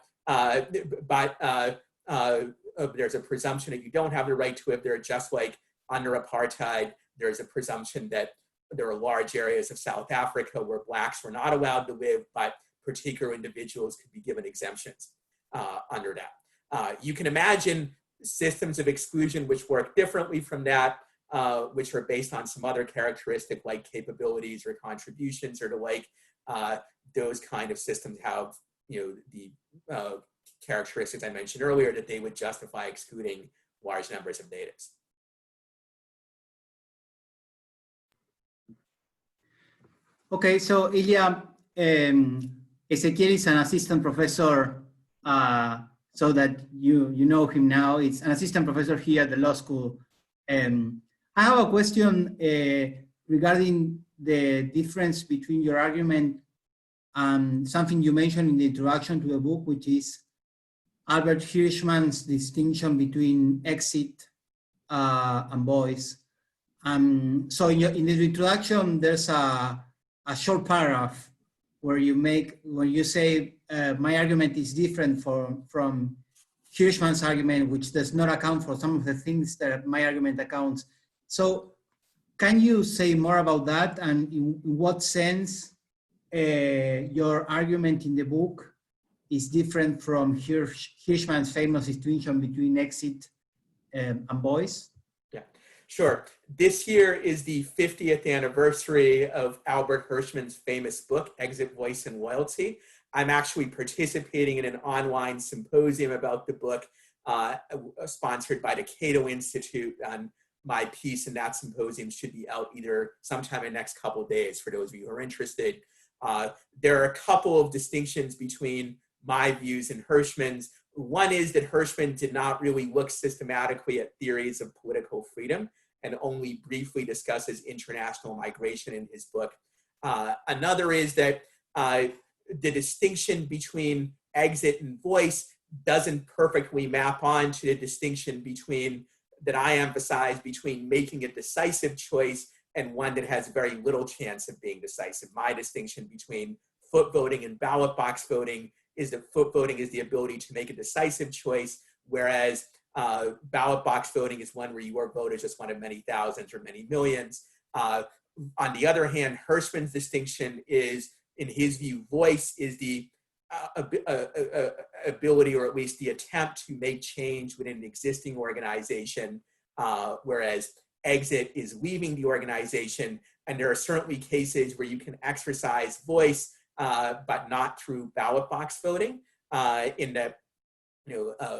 there's a presumption that you don't have the right to live there, just like under apartheid, there's a presumption that there are large areas of South Africa where blacks were not allowed to live, but particular individuals could be given exemptions under that. You can imagine systems of exclusion which work differently from that, which are based on some other characteristic like capabilities or contributions or the like. Those kind of systems have, the characteristics I mentioned earlier that they would justify excluding large numbers of natives. Okay, so Ilya, Ezequiel is an assistant professor, so that you know him now. It's an assistant professor here at the law school. I have a question regarding the difference between your argument and something you mentioned in the introduction to the book, which is Albert Hirschman's distinction between exit and voice. So in the introduction, there's a short paragraph where you say my argument is different from Hirschman's argument, which does not account for some of the things that my argument accounts. So can you say more about that, and in what sense your argument in the book is different from Hirschman's famous distinction between exit and voice? Yeah, sure. This year is the 50th anniversary of Albert Hirschman's famous book, Exit, Voice, and Loyalty. I'm actually participating in an online symposium about the book sponsored by the Cato Institute. My piece in that symposium should be out either sometime in the next couple of days for those of you who are interested. There are a couple of distinctions between my views and Hirschman's. One is that Hirschman did not really look systematically at theories of political freedom and only briefly discusses international migration in his book. Another is that the distinction between exit and voice doesn't perfectly map on to the distinction that I emphasize between making a decisive choice and one that has very little chance of being decisive. My distinction between foot voting and ballot box voting is that foot voting is the ability to make a decisive choice, whereas ballot box voting is one where your vote is just one of many thousands or many millions. On the other hand, Hirschman's distinction is, in his view, voice is the ability, or at least the attempt to make change within an existing organization, whereas exit is leaving the organization. And there are certainly cases where you can exercise voice, but not through ballot box voting. In that,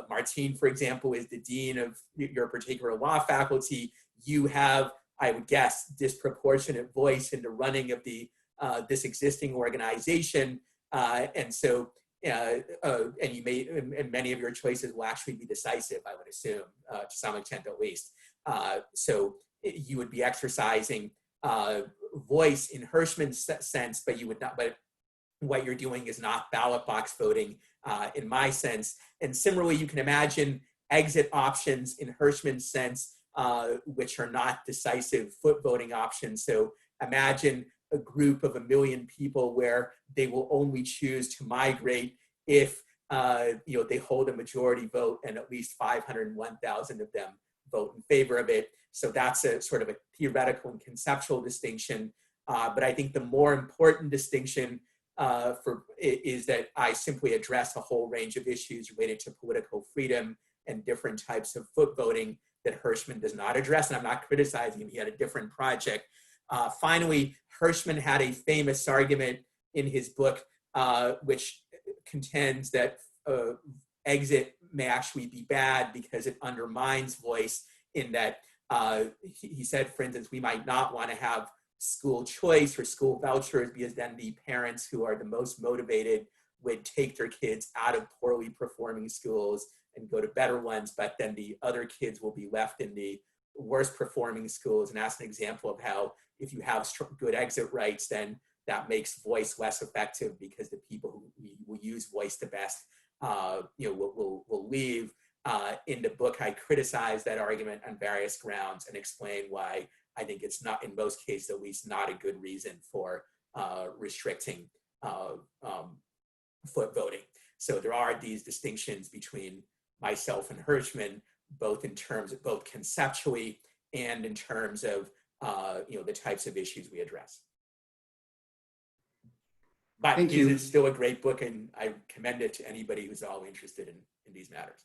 Martine, for example, is the dean of your particular law faculty. You have, I would guess, disproportionate voice in the running of the this existing organization, and so and you may, and many of your choices will actually be decisive, I would assume, to some extent at least. So you would be exercising voice in Hirschman's sense, but you would not. But what you're doing is not ballot box voting, in my sense. And similarly, you can imagine exit options in Hirschman's sense, which are not decisive foot voting options. So imagine a group of 1 million people where they will only choose to migrate if they hold a majority vote and at least 501,000 of them vote in favor of it. So that's a sort of a theoretical and conceptual distinction. But I think the more important distinction is that I simply address a whole range of issues related to political freedom and different types of foot voting that Hirschman does not address. And I'm not criticizing him, he had a different project. Finally, Hirschman had a famous argument in his book, which contends that exit may actually be bad because it undermines voice, in that he said, for instance, we might not want to have school choice or school vouchers because then the parents who are the most motivated would take their kids out of poorly performing schools and go to better ones, but then the other kids will be left in the worst performing schools. And that's an example of how if you have good exit rights, then that makes voice less effective because the people who will use voice the best will leave. In the book, I criticize that argument on various grounds and explain why I think it's not, in most cases at least, not a good reason for restricting foot voting. So there are these distinctions between myself and Hirschman, both in terms of both conceptually and in terms of the types of issues we address. But it is still a great book, and I commend it to anybody who's all interested in these matters.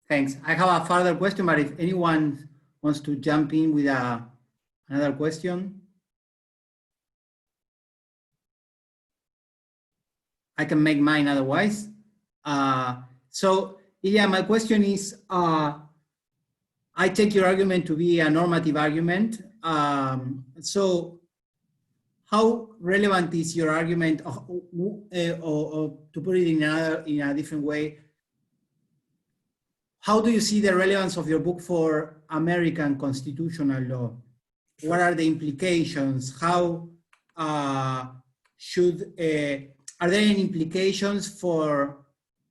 Thanks. I have a further question, but if anyone wants to jump in with another question, I can make mine otherwise. So, Ilya, my question is, I take your argument to be a normative argument. So how relevant is your argument, or to put it in a different way, how do you see the relevance of your book for American constitutional law? What are the implications? How are there any implications for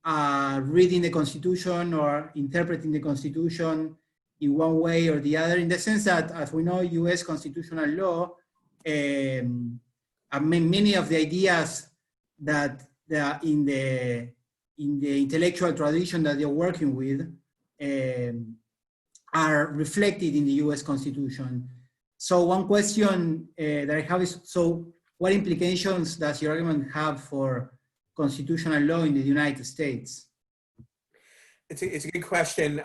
reading the Constitution or interpreting the Constitution in one way or the other, in the sense that, as we know, US constitutional law, many of the ideas that in the intellectual tradition that you're working with are reflected in the US Constitution. So one question that I have is, so what implications does your argument have for constitutional law in the United States? It's a good question.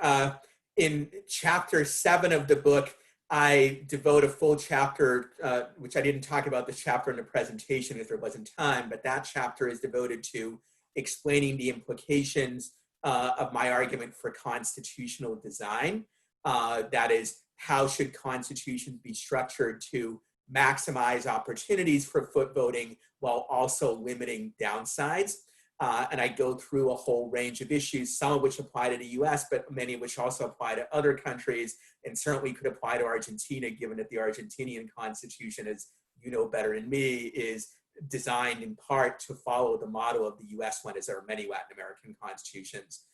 In chapter 7 of the book, I devote a full chapter, which I didn't talk about this chapter in the presentation because there wasn't time, but that chapter is devoted to explaining the implications of my argument for constitutional design. That is, how should constitutions be structured to maximize opportunities for foot voting while also limiting downsides? And I go through a whole range of issues, some of which apply to the US, but many of which also apply to other countries, and certainly could apply to Argentina, given that the Argentinian constitution, as you know better than me, is designed in part to follow the model of the US one, as there are many Latin American constitutions.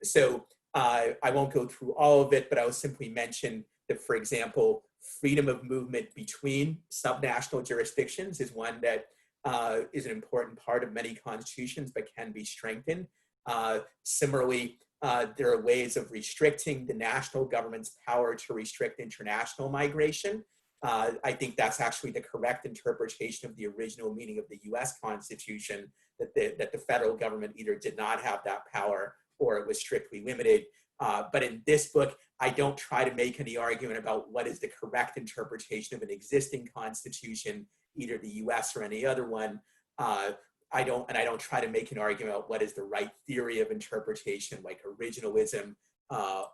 So I won't go through all of it, but I will simply mention that, for example, freedom of movement between subnational jurisdictions is one that is an important part of many constitutions, but can be strengthened. Similarly, there are ways of restricting the national government's power to restrict international migration. I think that's actually the correct interpretation of the original meaning of the US Constitution, that the federal government either did not have that power or it was strictly limited. But in this book, I don't try to make any argument about what is the correct interpretation of an existing constitution, either the US or any other one. I don't try to make an argument about what is the right theory of interpretation, like originalism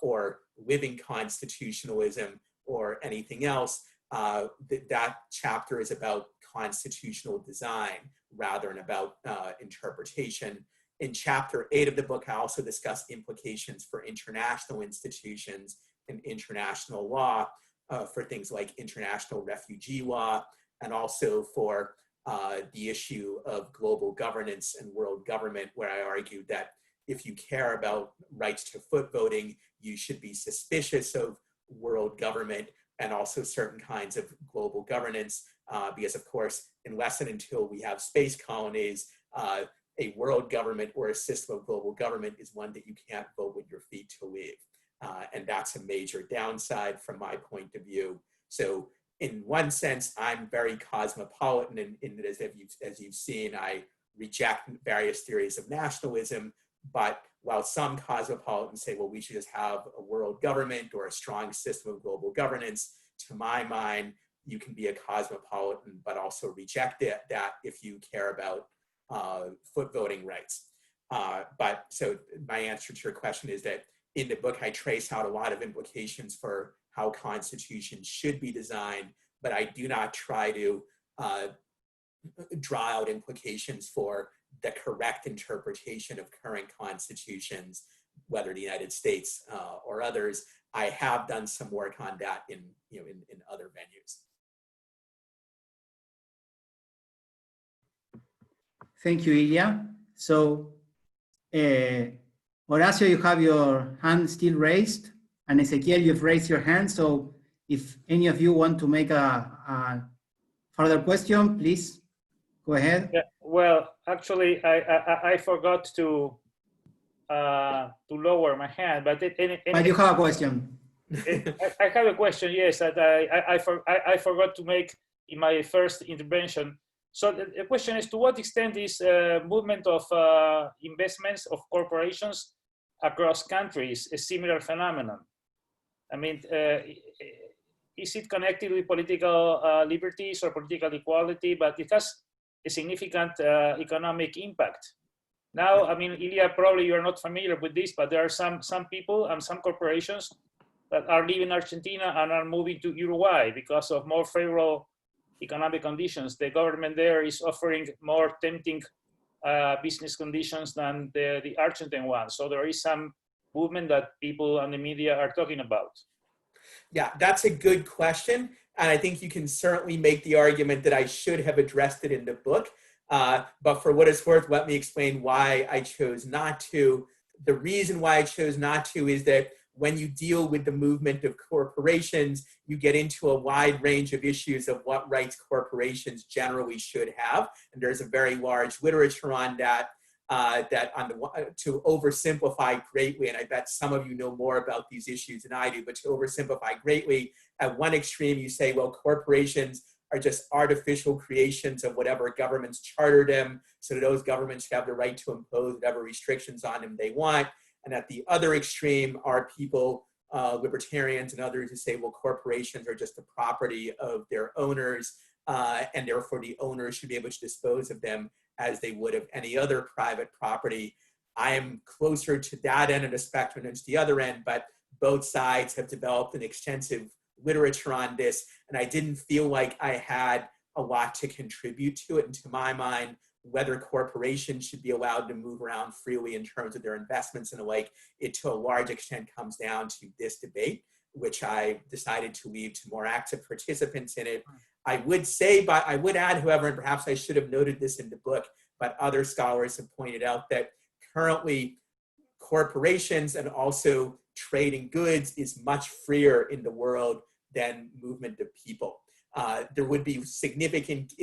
or living constitutionalism or anything else. That chapter is about constitutional design rather than about interpretation. In chapter 8 of the book, I also discuss implications for international institutions and international law for things like international refugee law, and also for the issue of global governance and world government, where I argued that if you care about rights to foot voting, you should be suspicious of world government and also certain kinds of global governance, because of course, unless and until we have space colonies, a world government or a system of global government is one that you can't vote with your feet to leave. And that's a major downside from my point of view. So in one sense, I'm very cosmopolitan in that, as you've seen, I reject various theories of nationalism, but while some cosmopolitans say, well, we should just have a world government or a strong system of global governance, to my mind, you can be a cosmopolitan, but also reject that if you care about foot voting rights. But so my answer to your question is that in the book, I trace out a lot of implications for how constitutions should be designed, but I do not try to draw out implications for the correct interpretation of current constitutions, whether the United States or others. I have done some work on that in other venues. Thank you, Ilya. So, Horacio, you have your hand still raised, and Ezequiel, you've raised your hand. So, if any of you want to make a further question, please go ahead. Yeah, well, actually, I forgot to lower my hand, but But you have a question. I have a question. Yes, that I forgot to make in my first intervention. So the question is, to what extent this movement of investments of corporations across countries a similar phenomenon? I mean, is it connected with political liberties or political equality? But it has a significant economic impact. Now, I mean, Ilya, probably you're not familiar with this, but there are some people and some corporations that are living in Argentina and are moving to Uruguay because of more favorable economic conditions. The government there is offering more tempting business conditions than the Argentine one. So there is some movement that people and the media are talking about. Yeah, that's a good question. And I think you can certainly make the argument that I should have addressed it in the book. But for what it's worth, let me explain why I chose not to. The reason why I chose not to is that when you deal with the movement of corporations, you get into a wide range of issues of what rights corporations generally should have. And there's a very large literature on that, to oversimplify greatly, and I bet some of you know more about these issues than I do, but to oversimplify greatly, at one extreme you say, well, corporations are just artificial creations of whatever governments chartered them, so that those governments should have the right to impose whatever restrictions on them they want. And at the other extreme are people, libertarians and others, who say, well, corporations are just the property of their owners, and therefore the owners should be able to dispose of them as they would of any other private property. I am closer to that end of the spectrum than to the other end, but both sides have developed an extensive literature on this, and I didn't feel like I had a lot to contribute to it. And to my mind, whether corporations should be allowed to move around freely in terms of their investments and the like, it to a large extent comes down to this debate, which I decided to leave to more active participants in it. I would say, but I would add, however, and perhaps I should have noted this in the book, but other scholars have pointed out that currently corporations and also trading goods is much freer in the world than movement of people. There would be significant,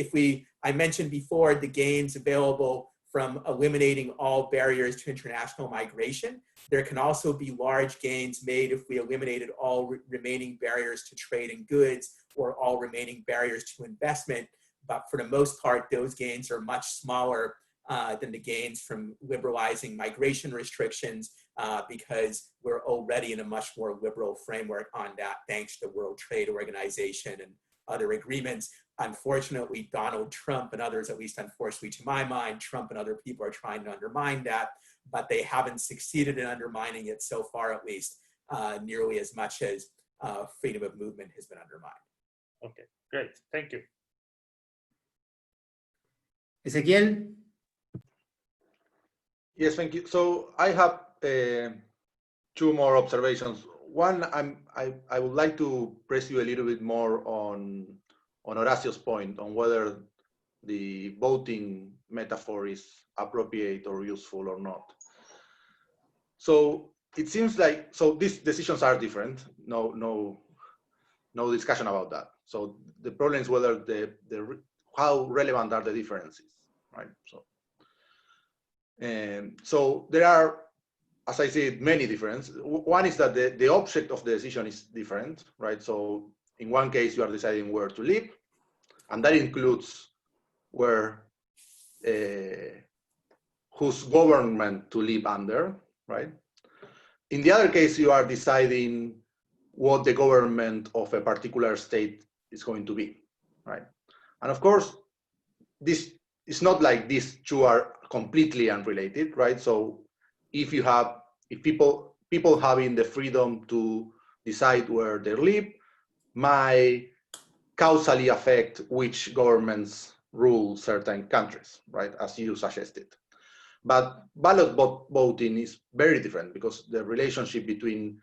I mentioned before the gains available from eliminating all barriers to international migration. There can also be large gains made if we eliminated all remaining barriers to trade in goods or all remaining barriers to investment. But for the most part, those gains are much smaller than the gains from liberalizing migration restrictions because we're already in a much more liberal framework on that, thanks to the World Trade Organization and other agreements. Unfortunately, Donald Trump and others, at least unfortunately to my mind, Trump and other people are trying to undermine that, but they haven't succeeded in undermining it so far, at least, nearly as much as freedom of movement has been undermined. Okay, great, thank you. Ezequiel? Yes, thank you. So I have two more observations. One, I would like to press you a little bit more on Horacio's point on whether the voting metaphor is appropriate or useful or not. So it seems like, so these decisions are different. No discussion about that. So the problem is whether how relevant are the differences, right? So there are, as I said, many differences. One is that the object of the decision is different, right? So in one case, you are deciding where to live, and that includes where, whose government to live under, right? In the other case, you are deciding what the government of a particular state is going to be, right? And of course, this is not like these two are completely unrelated, right? So if people having the freedom to decide where they live might causally affect which governments rule certain countries, right? As you suggested. But ballot voting is very different because the relationship between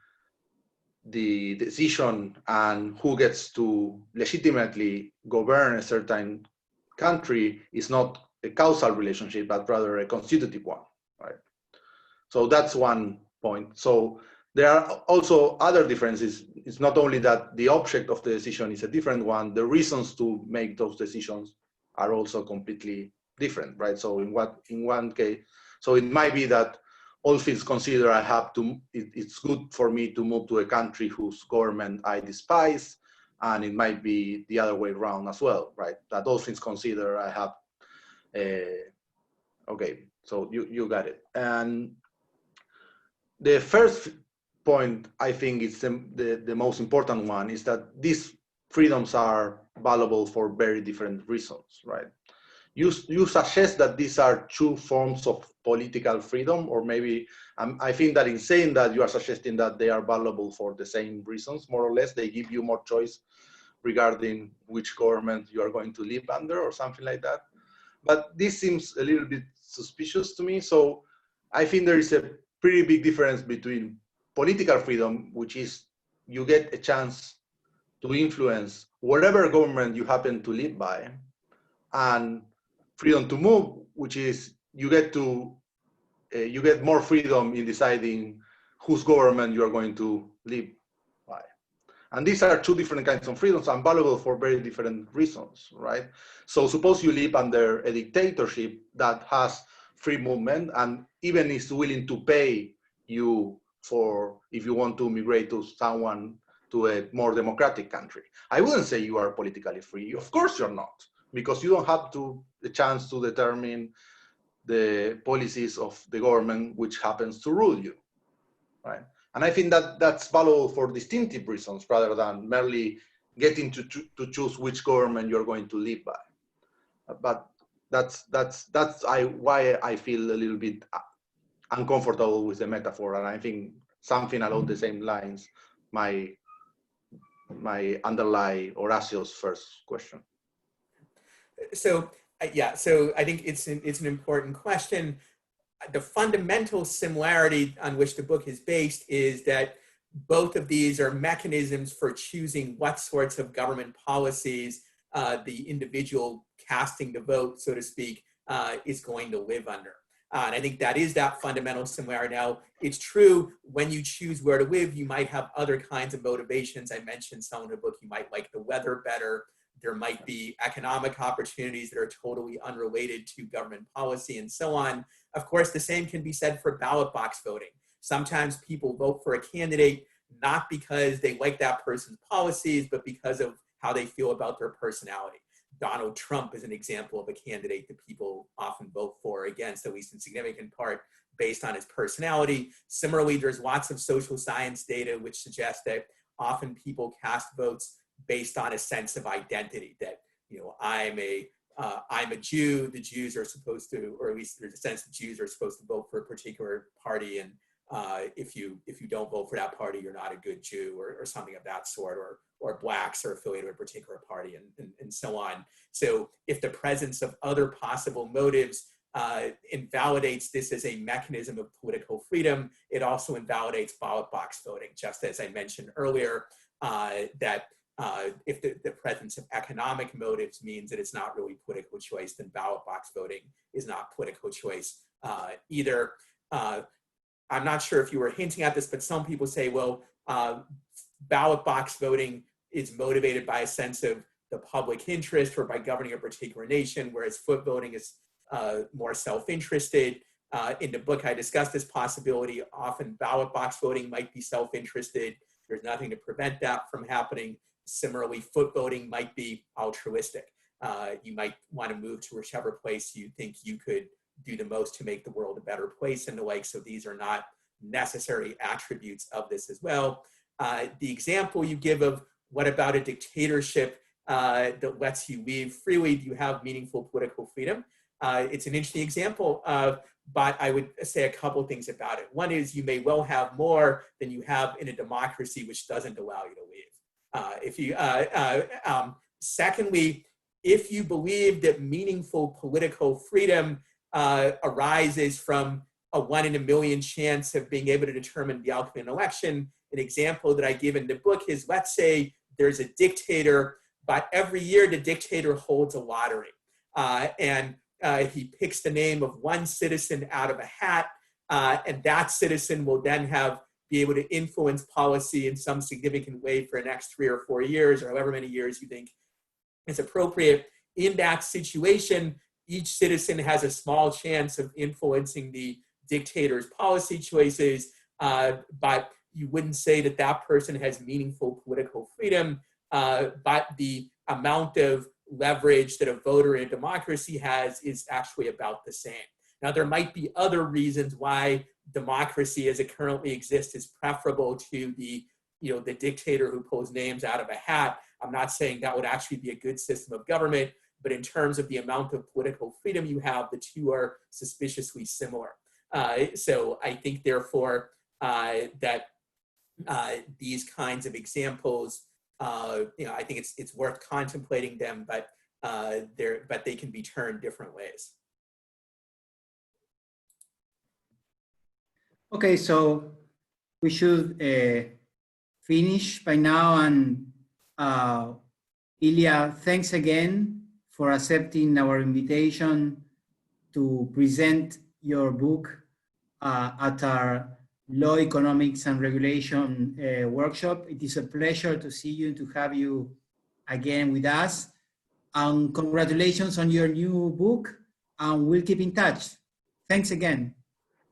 the decision and who gets to legitimately govern a certain country is not a causal relationship, but rather a constitutive one, right? So that's one point. So there are also other differences. It's not only that the object of the decision is a different one, the reasons to make those decisions are also completely different, right? So in one case, so it might be that all things considered, it's good for me to move to a country whose government I despise, and it might be the other way around as well, right? That all things considered, I have, okay, so you got it. And the first point, I think it's the most important one, is that these freedoms are valuable for very different reasons, right? You suggest that these are two forms of political freedom, or maybe I think that in saying that you are suggesting that they are valuable for the same reasons, more or less. They give you more choice regarding which government you are going to live under or something like that. But this seems a little bit suspicious to me. So I think there is a pretty big difference between political freedom, which is you get a chance to influence whatever government you happen to live by, and freedom to move, which is you get more freedom in deciding whose government you are going to live by. And these are two different kinds of freedoms and valuable for very different reasons, right? So suppose you live under a dictatorship that has free movement and even is willing to pay you for if you want to migrate to a more democratic country. I wouldn't say you are politically free. Of course you're not, because you don't have the chance to determine the policies of the government which happens to rule you, right? And I think that that's valuable for distinctive reasons rather than merely getting to choose which government you're going to live by. But that's why I feel a little bit uncomfortable with the metaphor, and I think something along the same lines might underlie Horacio's first question. So yeah, so I think it's an important question. The fundamental similarity on which the book is based is that both of these are mechanisms for choosing what sorts of government policies the individual casting the vote, so to speak, is going to live under. And I think that is that fundamental similarity. Now, it's true when you choose where to live, you might have other kinds of motivations. I mentioned some in the book, you might like the weather better, There might be economic opportunities that are totally unrelated to government policy and so on. Of course, the same can be said for ballot box voting. Sometimes people vote for a candidate not because they like that person's policies, but because of how they feel about their personality. Donald Trump is an example of a candidate that people often vote for against, at least in significant part, based on his personality. Similarly, there's lots of social science data which suggests that often people cast votes based on a sense of identity, that, you know, I'm a Jew, the Jews are supposed to, or at least there's a sense that Jews are supposed to vote for a particular party, and if you don't vote for that party, you're not a good Jew, or something of that sort, or blacks are affiliated with a particular party, and so on. So if the presence of other possible motives invalidates this as a mechanism of political freedom, it also invalidates ballot box voting, just as I mentioned earlier, that if the presence of economic motives means that it's not really political choice, then ballot box voting is not political choice either. I'm not sure if you were hinting at this, but some people say, well, ballot box voting is motivated by a sense of the public interest or by governing a particular nation, whereas foot voting is more self-interested. In the book, I discussed this possibility. Often ballot box voting might be self-interested. There's nothing to prevent that from happening. Similarly, foot voting might be altruistic. You might want to move to whichever place you think you could do the most to make the world a better place and the like. So these are not necessary attributes of this as well. The example you give of what about a dictatorship that lets you leave freely? Do you have meaningful political freedom? It's an interesting example, but I would say a couple things about it. One is you may well have more than you have in a democracy which doesn't allow you to leave. Secondly, if you believe that meaningful political freedom arises from a 1 in a million chance of being able to determine the outcome of an election, an example that I give in the book is, let's say there's a dictator, but every year the dictator holds a lottery. And he picks the name of one citizen out of a hat, and that citizen will then be able to influence policy in some significant way for the next 3 or 4 years, or however many years you think is appropriate. In that situation, each citizen has a small chance of influencing the dictator's policy choices, but you wouldn't say that that person has meaningful political freedom, but the amount of leverage that a voter in a democracy has is actually about the same. Now, there might be other reasons why democracy as it currently exists is preferable to the dictator who pulls names out of a hat. I'm not saying that would actually be a good system of government, but in terms of the amount of political freedom you have, the two are suspiciously similar. So I think, therefore, that these kinds of examples, I think it's worth contemplating them, but they can be turned different ways. Okay, so we should finish by now. And Ilya, thanks again for accepting our invitation to present your book at our Law, Economics and Regulation workshop. It is a pleasure to see you and to have you again with us. And congratulations on your new book, and we'll keep in touch. Thanks again.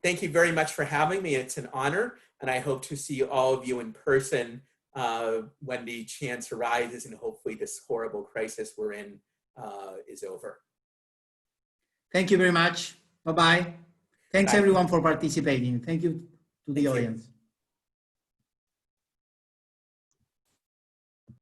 Thank you very much for having me. It's an honor, and I hope to see all of you in person when the chance arises, and hopefully this horrible crisis we're in is over. Thank you very much. Bye-bye. Thanks Bye. everyone for participating. Thank you to the audience.